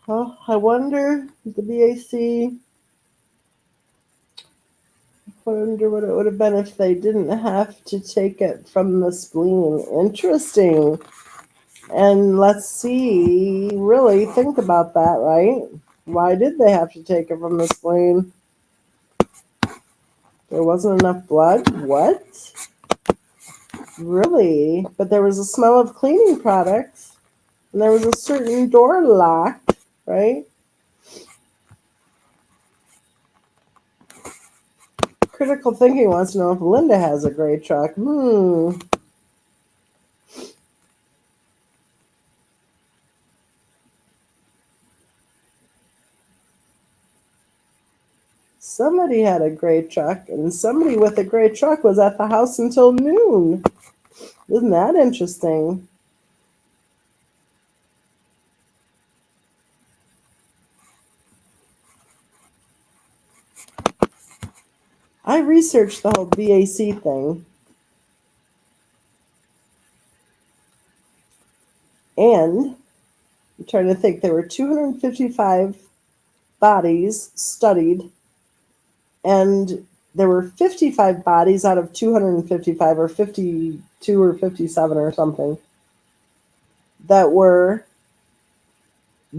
I wonder the BAC. I wonder what it would have been if they didn't have to take it from the spleen. Interesting. And let's see, really think about that, right? Why did they have to take it from the spleen? There wasn't enough blood? What? Really? But there was a smell of cleaning products, and there was a certain door locked, right? Critical thinking wants to know if Linda has a gray truck. Somebody had a gray truck, and somebody with a gray truck was at the house until noon. Isn't that interesting? I researched the whole BAC thing. And I'm trying to think, there were 255 bodies studied, and there were 55 bodies out of 255, or 52 or 57 or something, that were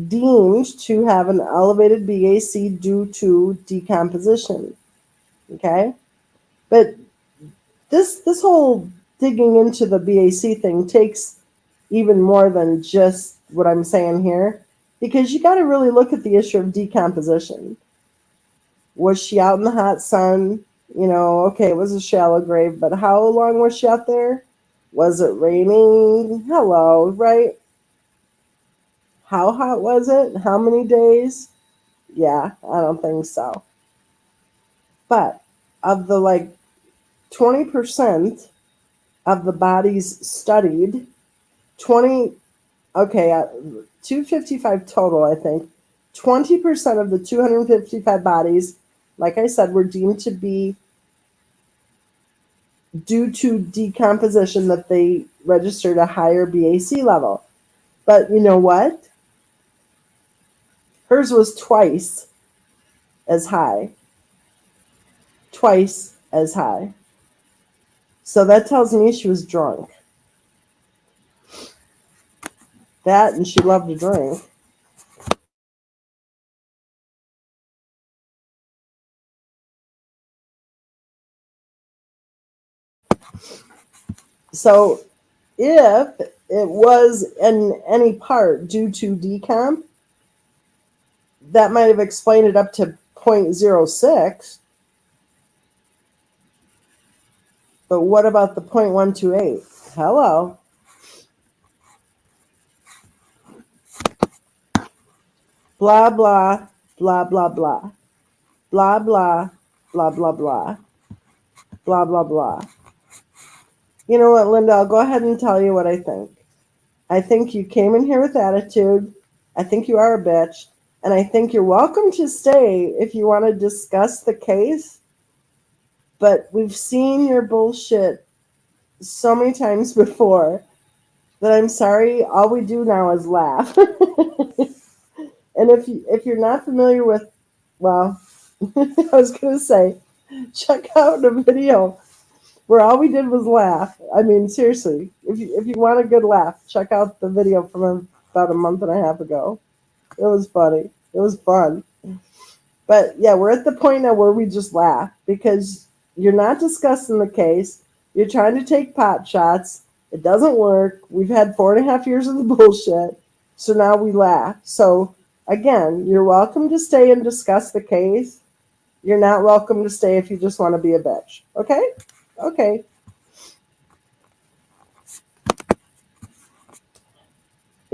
deemed to have an elevated BAC due to decomposition. Okay? But this whole digging into the BAC thing takes even more than just what I'm saying here, because you got to really look at the issue of decomposition. Was she out in the hot sun? Okay, it was a shallow grave, but how long was she out there? Was it raining? Hello, right? How hot was it? How many days? Yeah, I don't think so. But of the 20% of the bodies studied, 20, okay, 255 total, I think. 20% of the 255 bodies, like I said, were deemed to be due to decomposition, that they registered a higher BAC level. But you know what? Hers was twice as high. Twice as high. So that tells me she was drunk. That, and she loved to drink. So if it was in any part due to decomp, that might have explained it up to 0.06. But what about the 0.128? Hello. Blah, blah, blah, blah, blah. Blah, blah, blah, blah, blah. Blah, blah, blah. You know what, Linda? I'll go ahead and tell you what I think. I think you came in here with attitude. I think you are a bitch. And I think you're welcome to stay if you want to discuss the case. But we've seen your bullshit so many times before that I'm sorry, all we do now is laugh. And if you're not familiar with, well, I was going to say, check out a video where all we did was laugh. I mean, seriously, if you want a good laugh, check out the video from about a month and a half ago. It was funny. It was fun. But yeah, we're at the point now where we just laugh because you're not discussing the case. You're trying to take pot shots. It doesn't work. We've had 4.5 years of the bullshit. So now we laugh. So again, you're welcome to stay and discuss the case. You're not welcome to stay if you just want to be a bitch. Okay? Okay.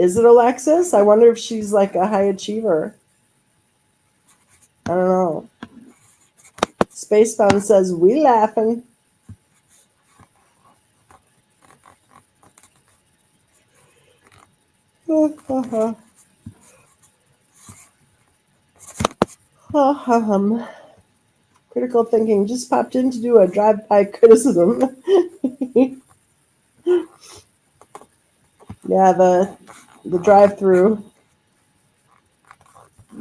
Is it Alexis? I wonder if she's like a high achiever. I don't know. Spacebound says, we laughing. Critical thinking just popped in to do a drive-by criticism. Yeah, the drive-through.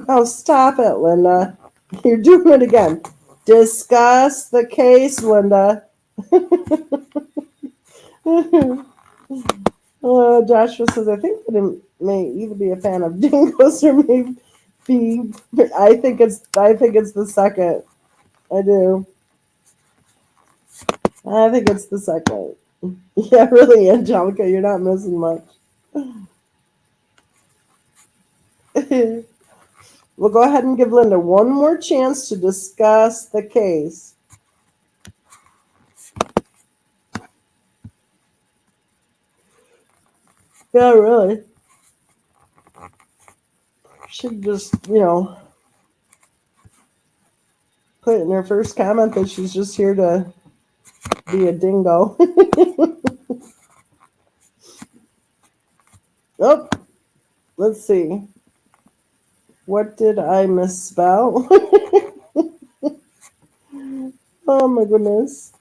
Oh, stop it, Linda. You're doing it again. Discuss the case, Linda. Joshua says, I think that it may either be a fan of dingoes or maybe I think it's the second. I do. I think it's the second. Yeah, really, Angelica, you're not missing much. We'll go ahead and give Linda one more chance to discuss the case. Yeah, really. Should just, put in her first comment that she's just here to be a dingo. Oh, let's see. What did I misspell? Oh my goodness.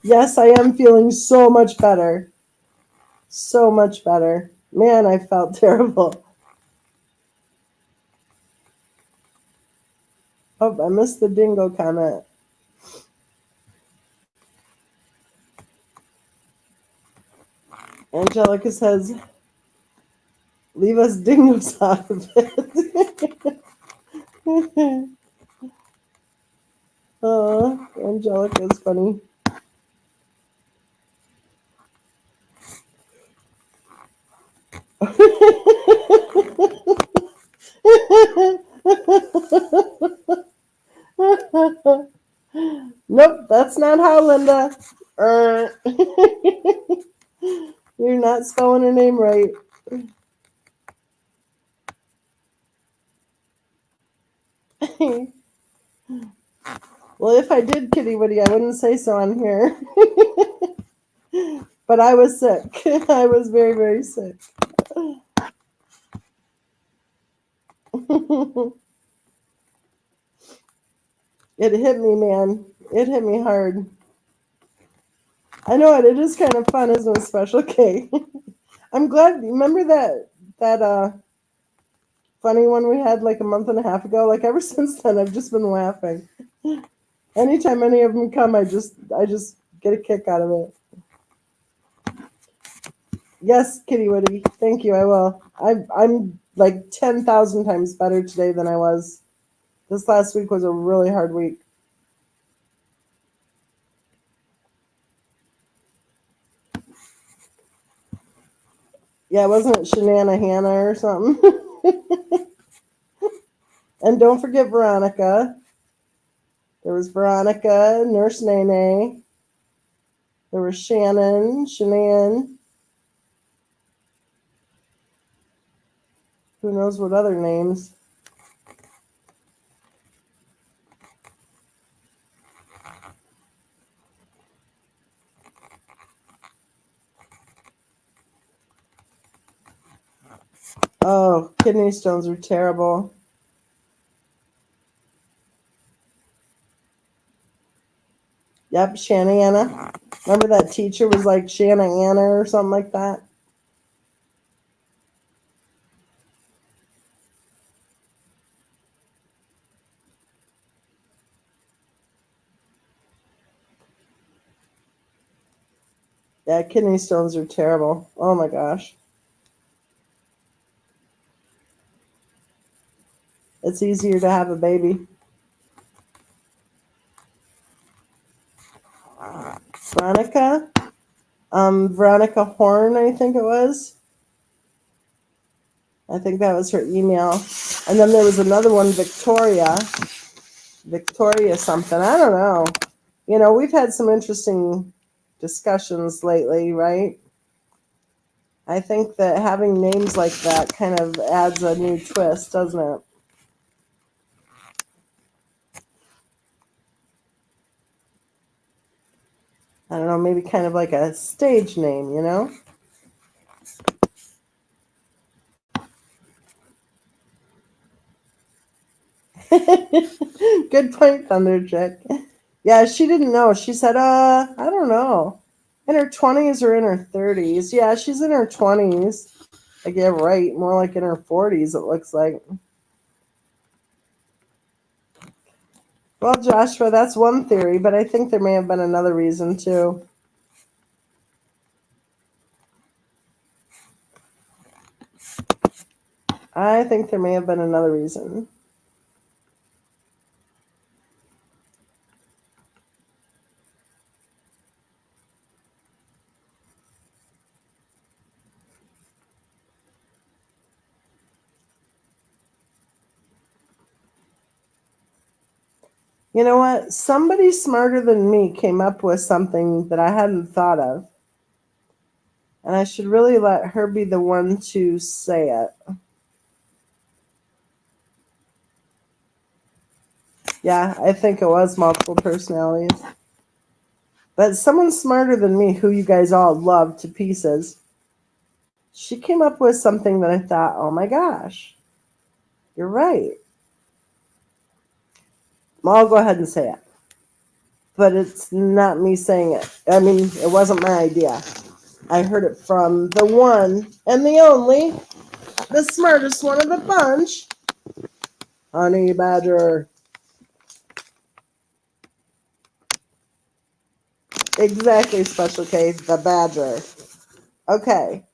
Yes, I am feeling so much better. So much better. Man, I felt terrible. Oh, I missed the dingo comment. Angelica says, leave us dingoes out of it. Oh, Angelica is funny. Nope, that's not how, Linda. You're not spelling her name right. Well, if I did, Kitty Woody, I wouldn't say so on here. But I was sick. I was very, very sick. It hit me, man. It hit me hard. I know it. It is kind of fun, isn't it, Special K? I'm glad. Remember that funny one we had like a month and a half ago? Like ever since then, I've just been laughing. Anytime any of them come, I just get a kick out of it. Yes, Kitty Woody. Thank you. I will. I'm like 10,000 times better today than I was. This last week was a really hard week. Yeah, wasn't it Shanana Hannah or something? And don't forget Veronica. There was Veronica, Nurse Nene. There was Shannon, Shanann. Who knows what other names? Oh, kidney stones are terrible. Yep, Shanna. Remember that teacher was like Shanna Anna or something like that? Yeah, kidney stones are terrible. Oh my gosh. It's easier to have a baby. Veronica? Veronica Horn, I think it was. I think that was her email. And then there was another one, Victoria. Victoria something. I don't know. We've had some interesting discussions lately, right? I think that having names like that kind of adds a new twist, doesn't it? I don't know, maybe kind of like a stage name, you know? Good point, Thunder Chick. Yeah, she didn't know. She said, I don't know. In her 20s or in her 30s. Yeah, she's in her 20s. Like, yeah, right. More like in her 40s, it looks like. Well, Joshua, that's one theory, but I think there may have been another reason, too. I think there may have been another reason. You know what? Somebody smarter than me came up with something that I hadn't thought of. And I should really let her be the one to say it. Yeah, I think it was multiple personalities. But someone smarter than me, who you guys all love to pieces, she came up with something that I thought, oh my gosh, you're right. Well, I'll go ahead and say it. But it's not me saying it. I mean, it wasn't my idea. I heard it from the one and the only, the smartest one of the bunch, Honey Badger. Exactly, Special K, the Badger. Okay.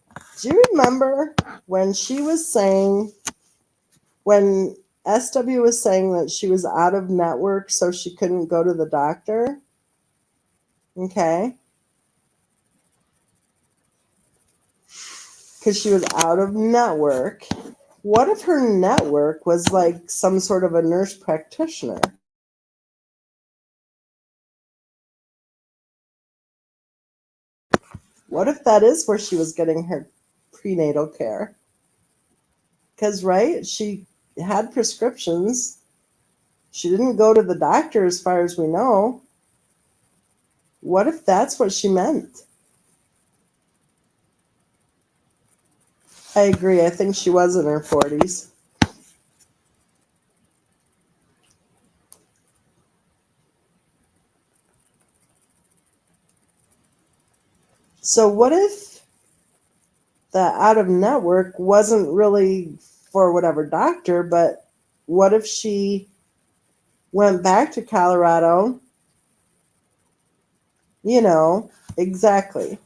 Do you remember when she was saying, when SW was saying that she was out of network so she couldn't go to the doctor? Okay. Because she was out of network. What if her network was like some sort of a nurse practitioner? What if that is where she was getting her prenatal care? Because, right, she had prescriptions. She didn't go to the doctor as far as we know. What if that's what she meant? I agree. I think she was in her 40s. So, what if the out of network wasn't really for whatever doctor, but what if she went back to Colorado? You know, exactly.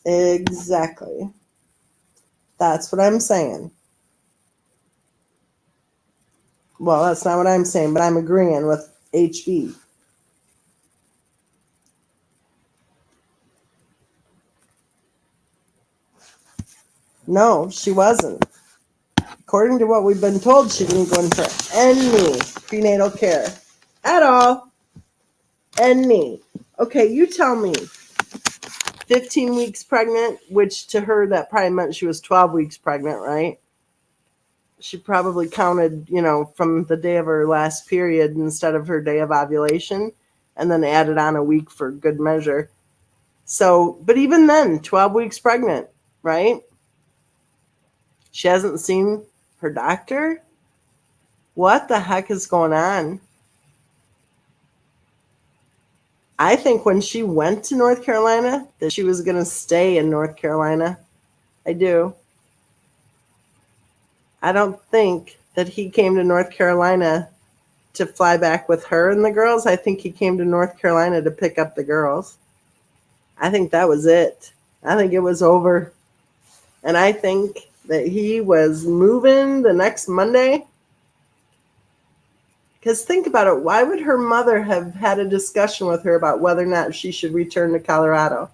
Exactly. That's what I'm saying. Well, that's not what I'm saying, but I'm agreeing with HB. No, she wasn't. According to what we've been told, she didn't go in for any prenatal care at all. Any. Okay, you tell me. 15 weeks pregnant, which to her that probably meant she was 12 weeks pregnant, right? She probably counted, from the day of her last period instead of her day of ovulation, and then added on a week for good measure. So, but even then, 12 weeks pregnant, right? She hasn't seen her doctor? What the heck is going on? I think when she went to North Carolina, that she was going to stay in North Carolina. I do. I don't think that he came to North Carolina to fly back with her and the girls. I think he came to North Carolina to pick up the girls. I think that was it. I think it was over. And I think that he was moving the next Monday. Because think about it. Why would her mother have had a discussion with her about whether or not she should return to Colorado?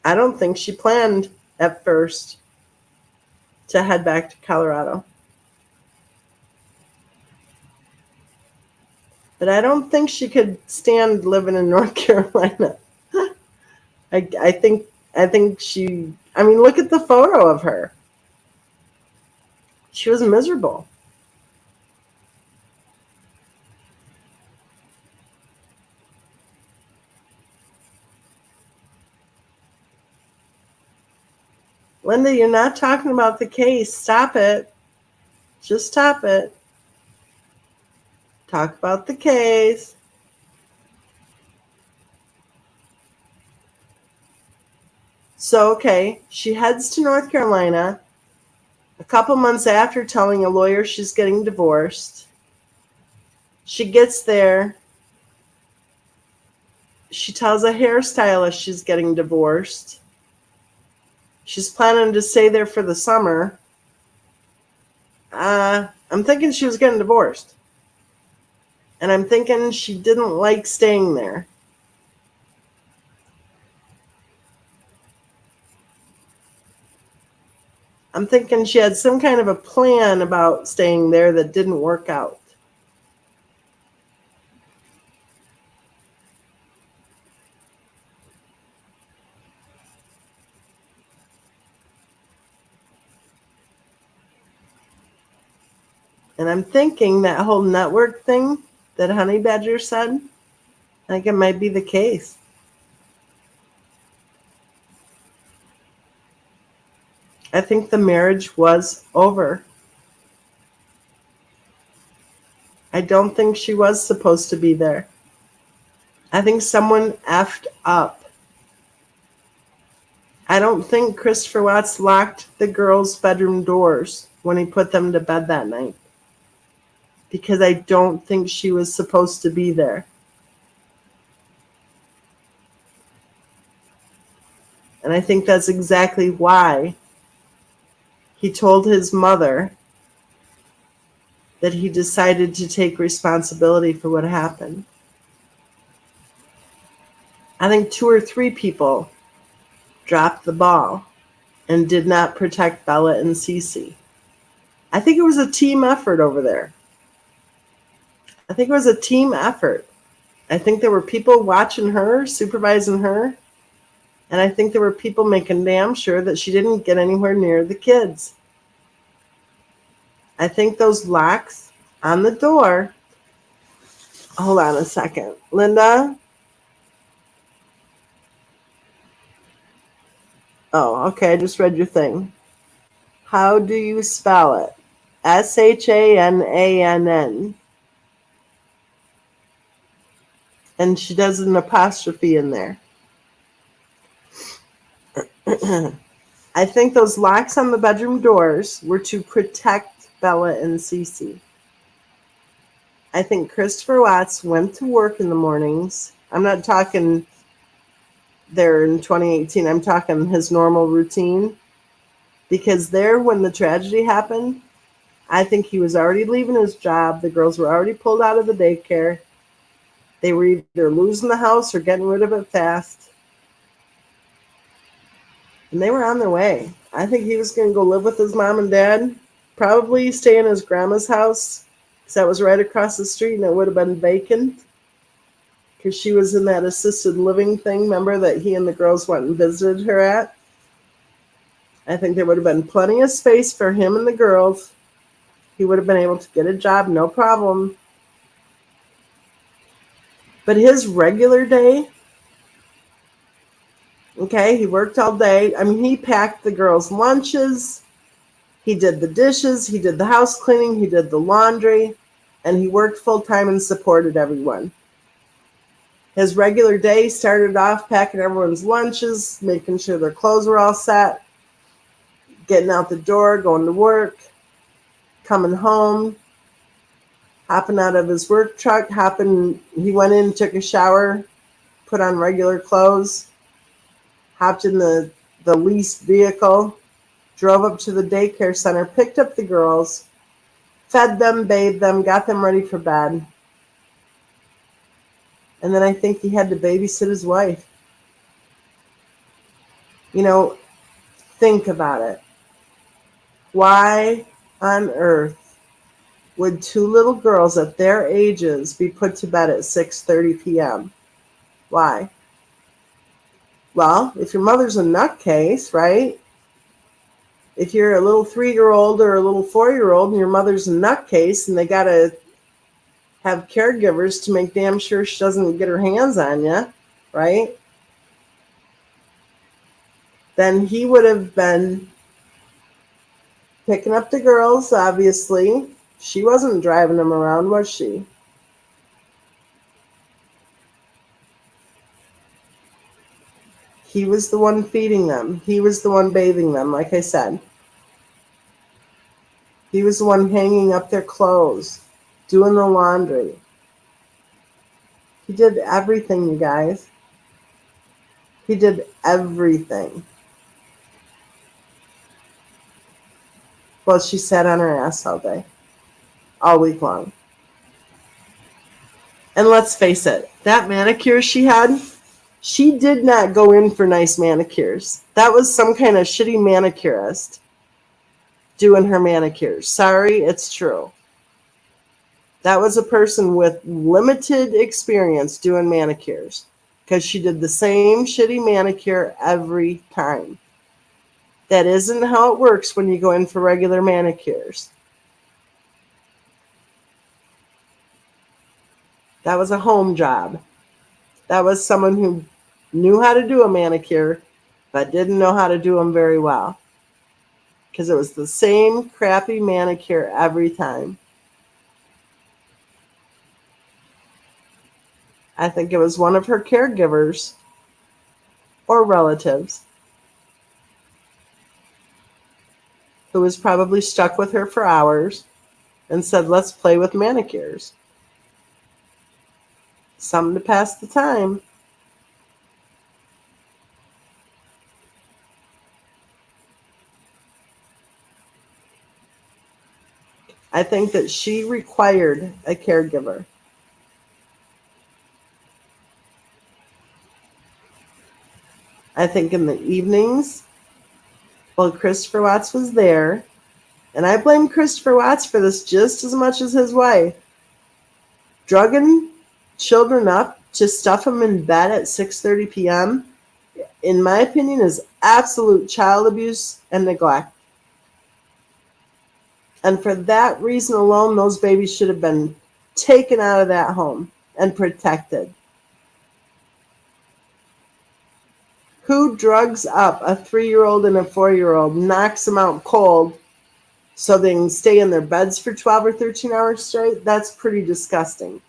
I don't think she planned at first to head back to Colorado. But I don't think she could stand living in North Carolina. I think she. I mean, look at the photo of her. She was miserable. Linda, you're not talking about the case. Stop it. Just stop it. Talk about the case. So, okay, she heads to North Carolina a couple months after telling a lawyer she's getting divorced. She gets there. She tells a hairstylist she's getting divorced. She's planning to stay there for the summer. I'm thinking she was getting divorced. And I'm thinking she didn't like staying there. I'm thinking she had some kind of a plan about staying there that didn't work out. And I'm thinking that whole network thing that Honey Badger said, I think it might be the case. I think the marriage was over. I don't think she was supposed to be there. I think someone effed up. I don't think Christopher Watts locked the girls' bedroom doors when he put them to bed that night, because I don't think she was supposed to be there. And I think that's exactly why he told his mother that he decided to take responsibility for what happened. I think 2 or 3 people dropped the ball and did not protect Bella and Cece. I think it was a team effort over there. I think it was a team effort. I think there were people watching her, supervising her, and I think there were people making damn sure that she didn't get anywhere near the kids. I think those locks on the door. Hold on a second. Linda? Oh, okay. I just read your thing. How do you spell it? Shanann. And she does an apostrophe in there. I think those locks on the bedroom doors were to protect Bella and Cece. I think Christopher Watts went to work in the mornings. I'm not talking there in 2018. I'm talking his normal routine. Because there, when the tragedy happened, I think he was already leaving his job. The girls were already pulled out of the daycare. They were either losing the house or getting rid of it fast. And they were on their way. I think he was going to go live with his mom and dad, probably stay in his grandma's house, because that was right across the street and it would have been vacant, because she was in that assisted living thing, remember, that he and the girls went and visited her at. I think there would have been plenty of space for him and the girls. He would have been able to get a job, no problem. But his regular day, okay, he worked all day. I mean, he packed the girls' lunches. He did the dishes. He did the house cleaning. He did the laundry. And he worked full-time and supported everyone. His regular day started off packing everyone's lunches, making sure their clothes were all set, getting out the door, going to work, coming home, hopping out of his work truck, he went in, took a shower, put on regular clothes, hopped in the leased vehicle, drove up to the daycare center, picked up the girls, fed them, bathed them, got them ready for bed. And then I think he had to babysit his wife. You know, think about it. Why on earth would two little girls at their ages be put to bed at 6:30 p.m.? Why? Well, if your mother's a nutcase, right? If you're a little 3-year-old or a little 4-year-old and your mother's a nutcase and they got to have caregivers to make damn sure she doesn't get her hands on you, right? Then he would have been picking up the girls, obviously. She wasn't driving them around, was she? He was the one feeding them. He was the one bathing them, like I said. He was the one hanging up their clothes, doing the laundry. He did everything, you guys. He did everything. Well, she sat on her ass all day, all week long. And let's face it, that manicure she had, she did not go in for nice manicures. That was some kind of shitty manicurist doing her manicures. Sorry, it's true. That was a person with limited experience doing manicures because she did the same shitty manicure every time. That isn't how it works when you go in for regular manicures. That was a home job. That was someone who knew how to do a manicure but didn't know how to do them very well because it was the same crappy manicure every time. I think it was one of her caregivers or relatives who was probably stuck with her for hours and said, let's play with manicures. Something to pass the time. I think that she required a caregiver. I think in the evenings, while Christopher Watts was there, and I blame Christopher Watts for this just as much as his wife, drugging children up to stuff them in bed at 6:30 p.m., in my opinion, is absolute child abuse and neglect. And for that reason alone, those babies should have been taken out of that home and protected. Who drugs up a 3-year-old and a 4-year-old, knocks them out cold so they can stay in their beds for 12 or 13 hours straight? That's pretty disgusting.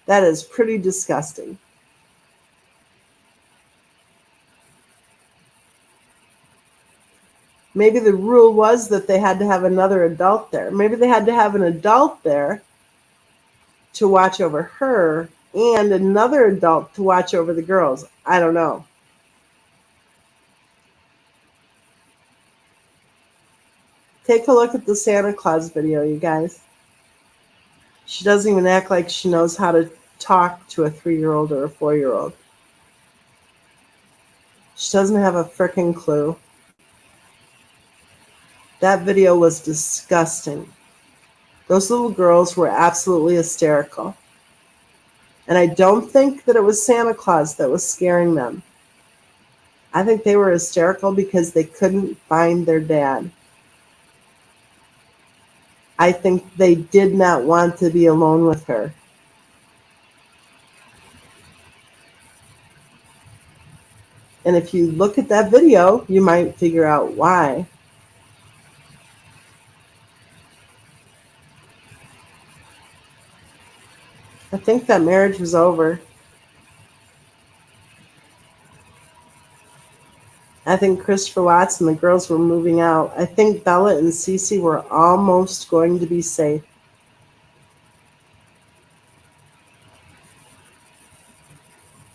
That is pretty disgusting. Maybe the rule was that they had to have another adult there. Maybe they had to have an adult there to watch over her and another adult to watch over the girls. I don't know. Take a look at the Santa Claus video, you guys. She doesn't even act like she knows how to talk to a 3-year-old or a 4-year-old. She doesn't have a frickin' clue. That video was disgusting. Those little girls were absolutely hysterical. And I don't think that it was Santa Claus that was scaring them. I think they were hysterical because they couldn't find their dad. I think they did not want to be alone with her. And if you look at that video, you might figure out why. I think that marriage was over. I think Christopher Watts and the girls were moving out. I think Bella and Cece were almost going to be safe.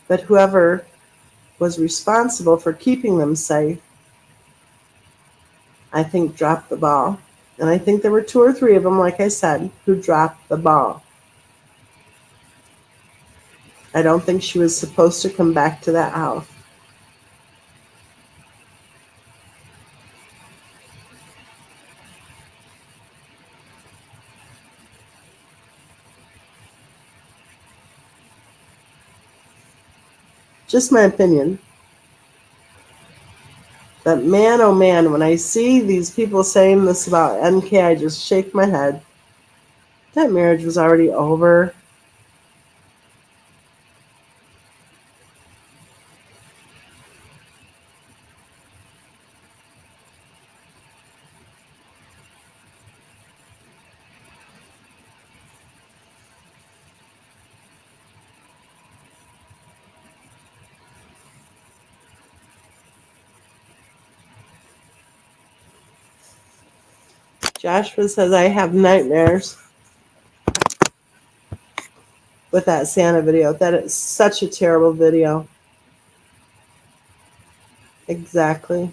But whoever was responsible for keeping them safe, I think dropped the ball. And I think there were 2 or 3 of them, like I said, who dropped the ball. I don't think she was supposed to come back to that house. Just my opinion. But man, oh man, when I see these people saying this about NK, I just shake my head. That marriage was already over. Joshua says, I have nightmares with that Santa video. That is such a terrible video. Exactly.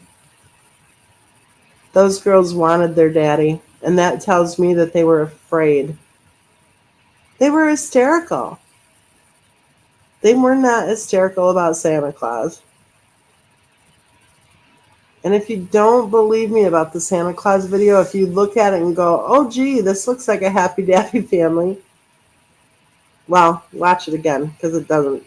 Those girls wanted their daddy, and that tells me that they were afraid. They were hysterical. They were not hysterical about Santa Claus. And if you don't believe me about the Santa Claus video, if you look at it and go, oh, gee, this looks like a happy daddy family, well, watch it again, because it doesn't.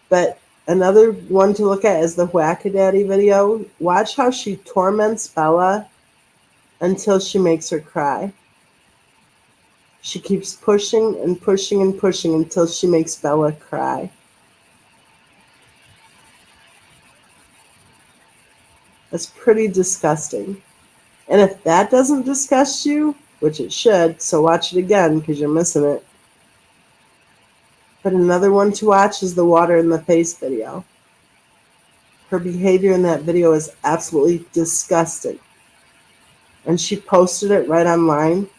But another one to look at is the Whack-A-Daddy video. Watch how she torments Bella until she makes her cry. She keeps pushing and pushing and pushing until she makes Bella cry. That's pretty disgusting. And if that doesn't disgust you, which it should, so watch it again because you're missing it. But another one to watch is the water in the face video. Her behavior in that video is absolutely disgusting. And she posted it right online.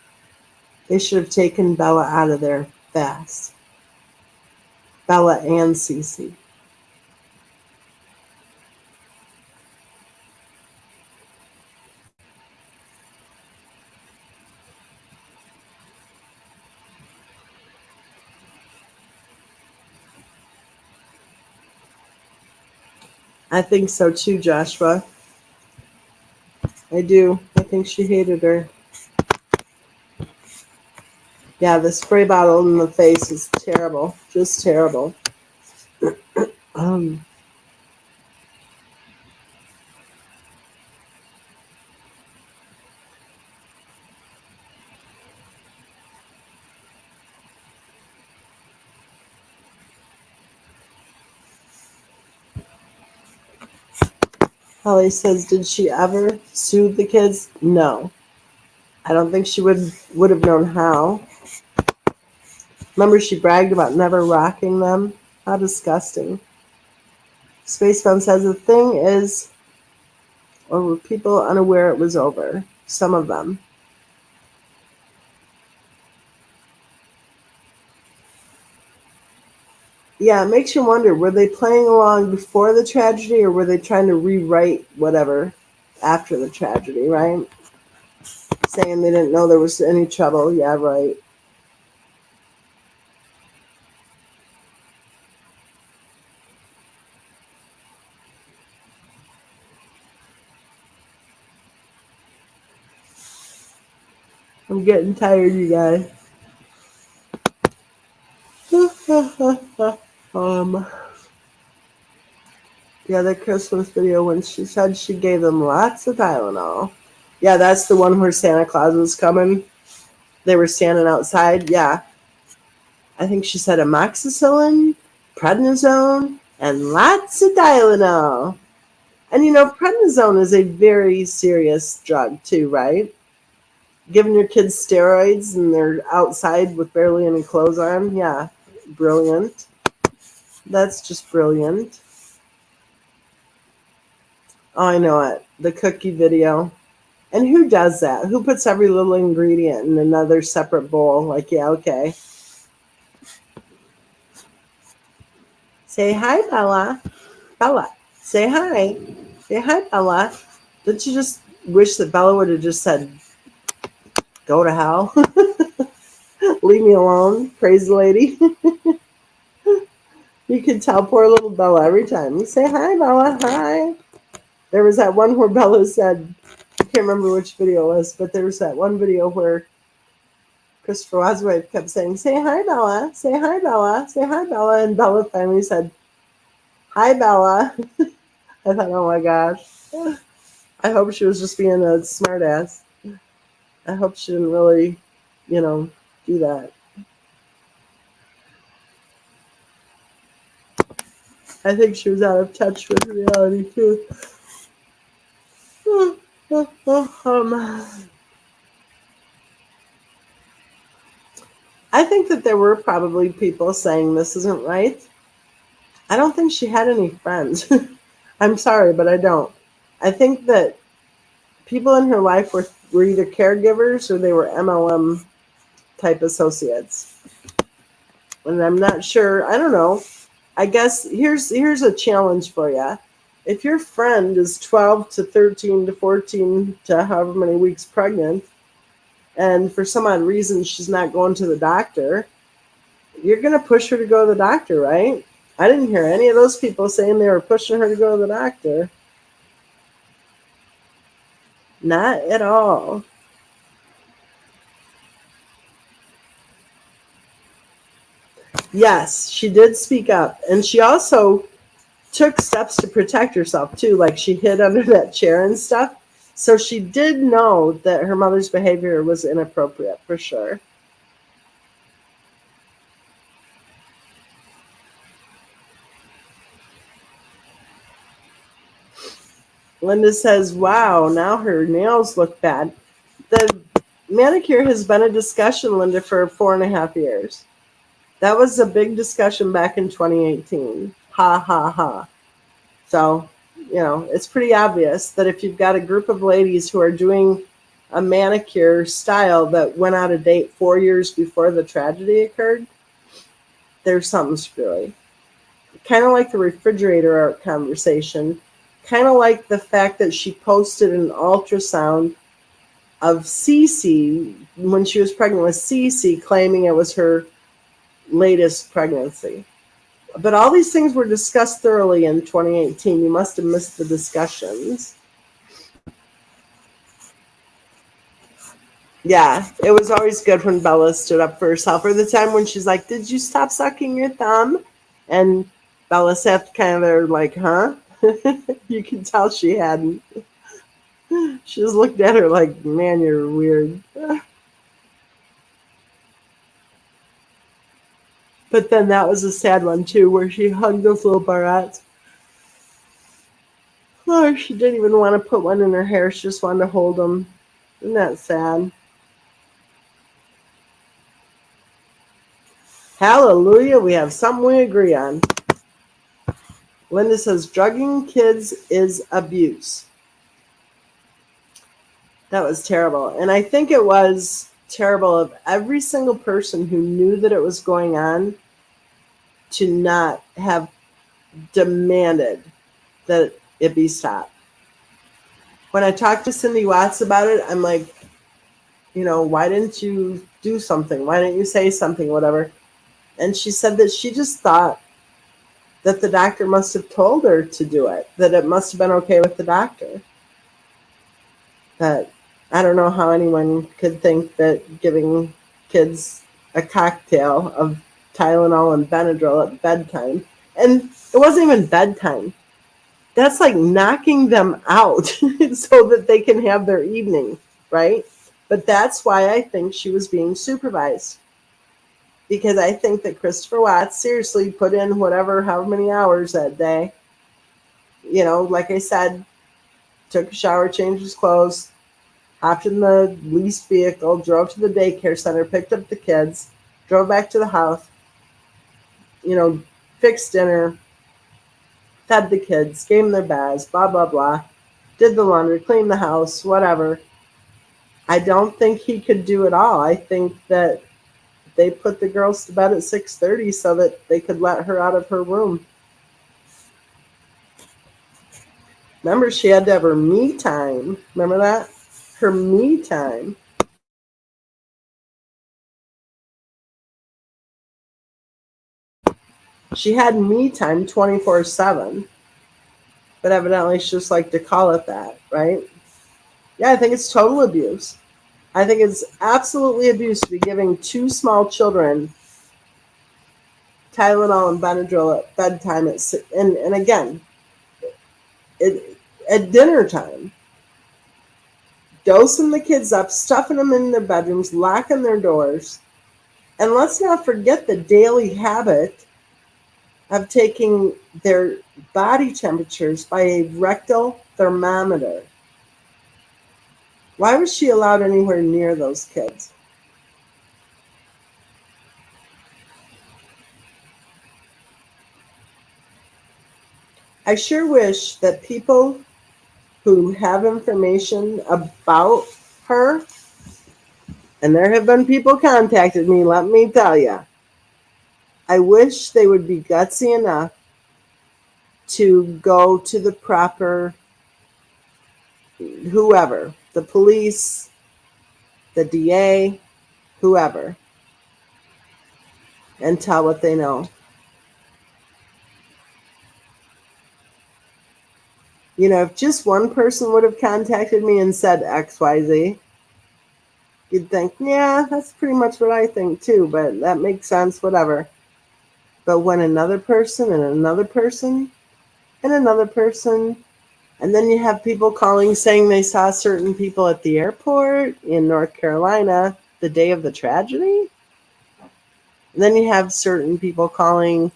They should have taken Bella out of there fast. Bella and Cece. I think so too, Joshua. I do. I think she hated her. Yeah, the spray bottle in the face is terrible. Just terrible. Holly says, did she ever soothe the kids? No. I don't think she would have known how. Remember, she bragged about never rocking them? How disgusting. Spaceman says, the thing is, or were people unaware it was over? Some of them. Yeah, it makes you wonder, were they playing along before the tragedy or were they trying to rewrite whatever after the tragedy, right? Saying they didn't know there was any trouble. Yeah, right. I'm getting tired, you guys. Yeah, the Christmas video when she said she gave them lots of Tylenol. Yeah, that's the one where Santa Claus was coming. They were standing outside. Yeah. I think she said amoxicillin, prednisone, and lots of Tylenol. And you know, prednisone is a very serious drug too, right? Giving your kids steroids and they're outside with barely any clothes on. Yeah, brilliant. That's just brilliant. Oh, I know it. The cookie video. And who does that? Who puts every little ingredient in another separate bowl? Like, yeah, okay. Say hi, Bella. Bella, say hi. Say hi, Bella. Don't you just wish that Bella would have just said, go to hell? Leave me alone, crazy lady. You could tell poor little Bella every time. You say hi, Bella, hi. There was that one where Bella said, I can't remember which video it was, but there was that one video where Christopher Oswald kept saying, say hi, Bella, say hi, Bella, say hi, Bella. And Bella finally said, Hi, Bella. I thought, oh my gosh. I hope she was just being a smartass. I hope she didn't really, do that. I think she was out of touch with reality too. I think that there were probably people saying this isn't right. I don't think she had any friends. I'm sorry, but I don't. I think that people in her life were either caregivers or they were MLM type associates. And I'm not sure. I don't know. I guess here's a challenge for you. If your friend is 12 to 13 to 14 to however many weeks pregnant, and for some odd reason she's not going to the doctor, you're going to push her to go to the doctor, right? I didn't hear any of those people saying they were pushing her to go to the doctor. Not at all. Yes, she did speak up. And she also took steps to protect herself, too. Like she hid under that chair and stuff. So she did know that her mother's behavior was inappropriate, for sure. Linda says, wow, now her nails look bad. The manicure has been a discussion, Linda, for 4.5 years. That was a big discussion back in 2018. Ha, ha, ha. So, it's pretty obvious that if you've got a group of ladies who are doing a manicure style that went out of date 4 years before the tragedy occurred, there's something screwy. Kind of like the refrigerator art conversation, kind of like the fact that she posted an ultrasound of Cece when she was pregnant with Cece, claiming it was her latest pregnancy. But all these things were discussed thoroughly in 2018. You must have missed the discussions. Yeah, it was always good when Bella stood up for herself. Or the time when she's like, did you stop sucking your thumb? And Bella sat kind of there like, huh? You can tell she hadn't. She just looked at her like, man, you're weird. But then that was a sad one too, where she hugged those little barrettes. Oh, she didn't even want to put one in her hair. She just wanted to hold them. Isn't that sad? Hallelujah, we have something we agree on. Linda says, drugging kids is abuse. That was terrible. And I think it was terrible of every single person who knew that it was going on to not have demanded that it be stopped. When I talked to Cindy Watts about it, I'm like, why didn't you do something? Why didn't you say something, whatever? And she said that she just thought that the doctor must have told her to do it, that it must have been okay with the doctor. That I don't know how anyone could think that giving kids a cocktail of Tylenol and Benadryl at bedtime, and it wasn't even bedtime. That's like knocking them out so that they can have their evening, right? But that's why I think she was being supervised. Because I think that Christopher Watts seriously put in however many hours that day. Like I said, took a shower, changed his clothes, hopped in the leased vehicle, drove to the daycare center, picked up the kids, drove back to the house, fixed dinner, fed the kids, gave them their baths, blah, blah, blah, did the laundry, cleaned the house, whatever. I don't think he could do it all. I think that they put the girls to bed at 6:30 so that they could let her out of her room. Remember, she had to have her me time. Remember that? Her me time. She had me time 24/7. But evidently she just liked to call it that, right? Yeah, I think it's total abuse. I think it's absolutely abuse to be giving two small children Tylenol and Benadryl at bedtime and again, at dinner time, dosing the kids up, stuffing them in their bedrooms, locking their doors. And let's not forget the daily habit of taking their body temperatures by a rectal thermometer. Why was she allowed anywhere near those kids? I sure wish that people who have information about her, and there have been people contacted me, let me tell you, I wish they would be gutsy enough to go to the proper whoever, the police, the DA, whoever, and tell what they know. You know, if just one person would have contacted me and said XYZ, you'd think, yeah, that's pretty much what I think too, but that makes sense, whatever. But when another person and another person and another person, and then you have people calling saying they saw certain people at the airport in North Carolina the day of the tragedy. And then you have certain people calling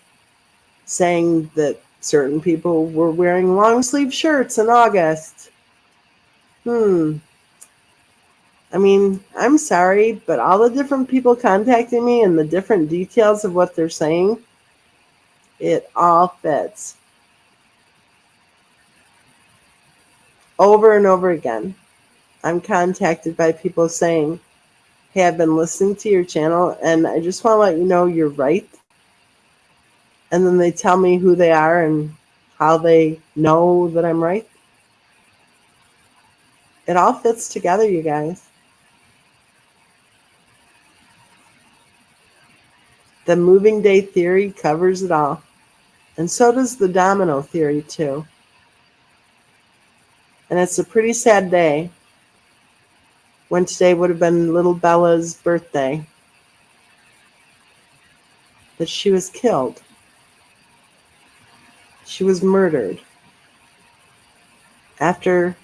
saying that certain people were wearing long sleeve shirts in August. I mean, I'm sorry, but all the different people contacting me and the different details of what they're saying, it all fits. Over and over again, I'm contacted by people saying, hey, I've been listening to your channel and I just want to let you know you're right. And then they tell me who they are and how they know that I'm right. It all fits together, you guys. The moving day theory covers it all. And so does the domino theory, too. And it's a pretty sad day when today would have been little Bella's birthday, that she was killed. She was murdered after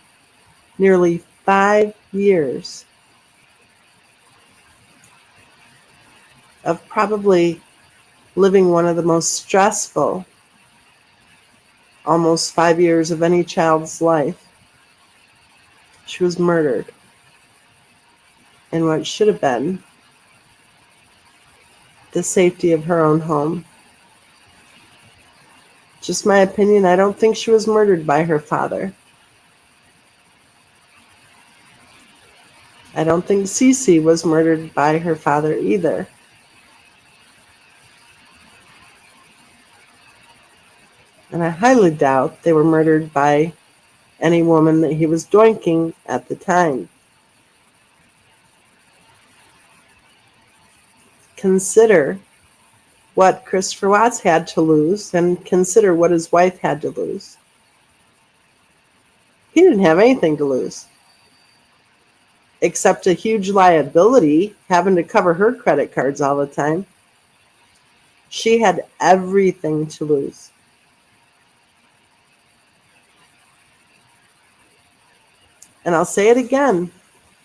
nearly 5 years of probably living one of the most stressful, almost 5 years of any child's life. She was murdered in what should have been the safety of her own home. Just my opinion, I don't think she was murdered by her father. I don't think Cece was murdered by her father either. And I highly doubt they were murdered by any woman that he was doinking at the time. Consider what Christopher Watts had to lose and consider what his wife had to lose. He didn't have anything to lose except a huge liability having to cover her credit cards all the time. She had everything to lose. And I'll say it again.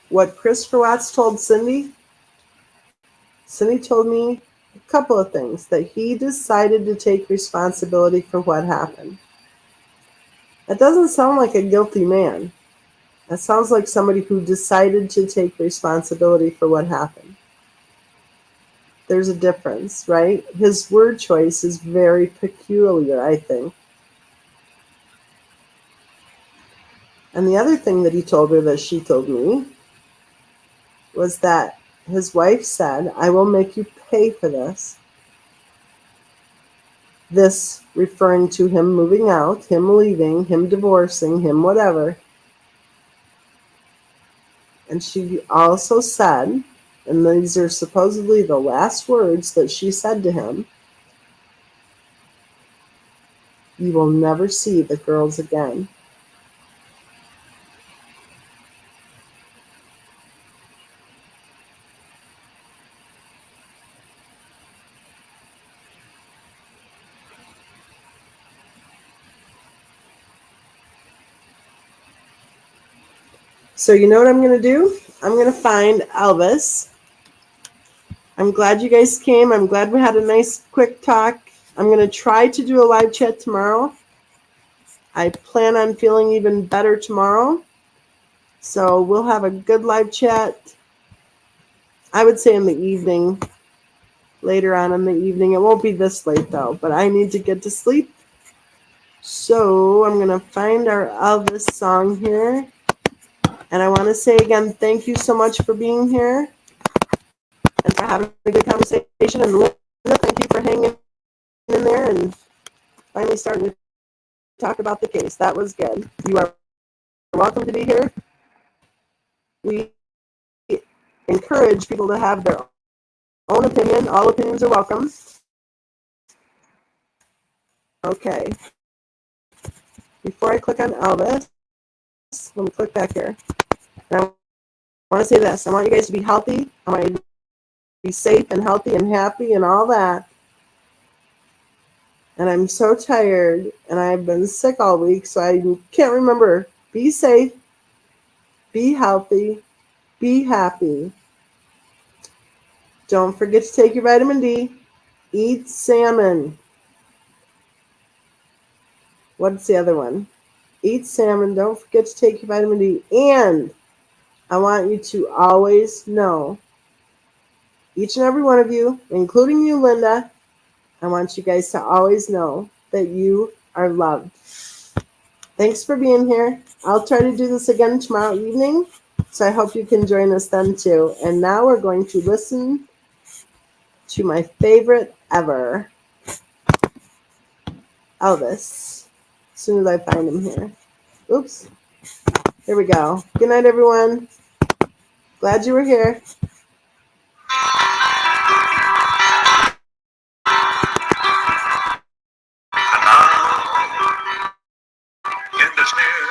What Christopher Watts told Cindy told me a couple of things. That he decided to take responsibility for what happened. That doesn't sound like a guilty man. That sounds like somebody who decided to take responsibility for what happened. There's a difference, right? His word choice is very peculiar, I think. And the other thing that he told her that she told me was that his wife said, I will make you pay for this. This referring to him moving out, him leaving, him divorcing, him whatever. And she also said, and these are supposedly the last words that she said to him, you will never see the girls again. So you know what I'm going to do? I'm going to find Elvis. I'm glad you guys came. I'm glad we had a nice quick talk. I'm going to try to do a live chat tomorrow. I plan on feeling even better tomorrow. So we'll have a good live chat. I would say in the evening, later on in the evening. It won't be this late though, but I need to get to sleep. So I'm going to find our Elvis song here. And I want to say again, thank you so much for being here and for having a good conversation. And Linda, thank you for hanging in there and finally starting to talk about the case. That was good. You are welcome to be here. We encourage people to have their own opinion. All opinions are welcome. Okay. Before I click on Elvis, let me click back here. And I want to say this. I want you guys to be healthy. I want you to be safe and healthy and happy and all that. And I'm so tired, and I've been sick all week, so I can't remember. Be safe, be healthy, be happy. Don't forget to take your vitamin D. Eat salmon. What's the other one? Eat salmon. Don't forget to take your vitamin D. And I want you to always know, each and every one of you, including you, Linda, I want you guys to always know that you are loved. Thanks for being here. I'll try to do this again tomorrow evening, so I hope you can join us then too. And now we're going to listen to my favorite ever, Elvis, as soon as I find him here. Oops. Here we go. Good night, everyone. Glad you were here. And now, end is near,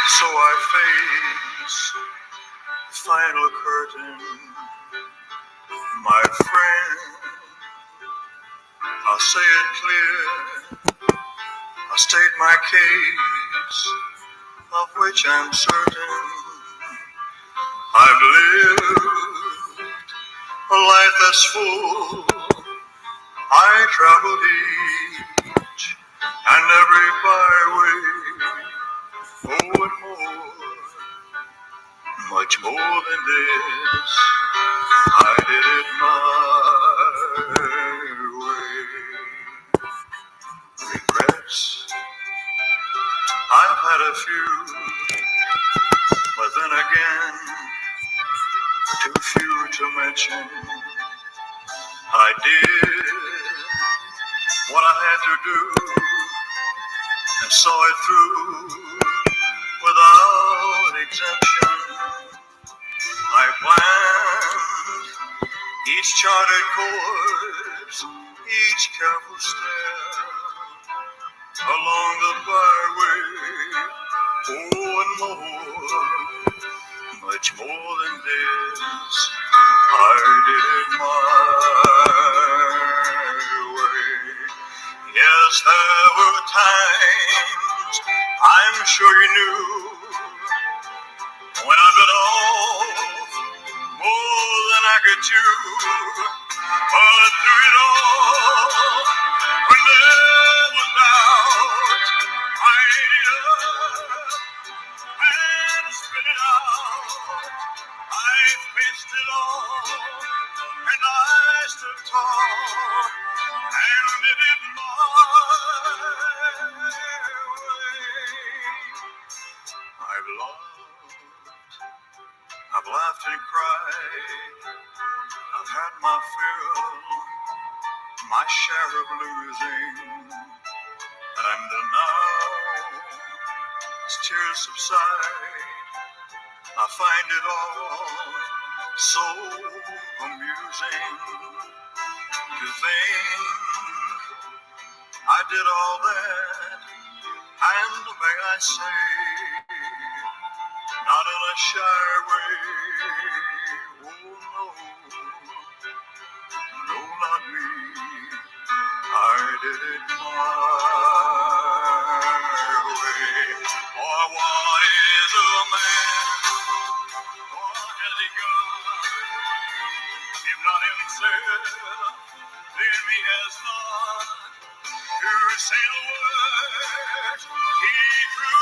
so I face the final curtain. My friend, I'll say it clear, I'll state my case, of which I'm certain. I've lived a life that's full. I traveled each and every byway, oh, and more, much more than this. I did it my way. Regrets, I've had a few, but then again, too few to mention. I did what I had to do and saw it through without exemption. I planned each charted course, each careful step along the byway, oh, and more, much more than this. I did it my way. Yes, there were times, I'm sure you knew, when I bit off more than I could chew. But through it all, when there was doubt, I ate it up and spit it out. I faced it all, and I stood tall, and did it my way. I've loved, I've laughed and cried, I've had my fill, my share of losing, and now, as tears subside, I find it all so amusing to think I did all that, and may I say, not in a shy way. Oh no, no, not me. I did it my way. For what is a man? Lead me as long to say the word. He drew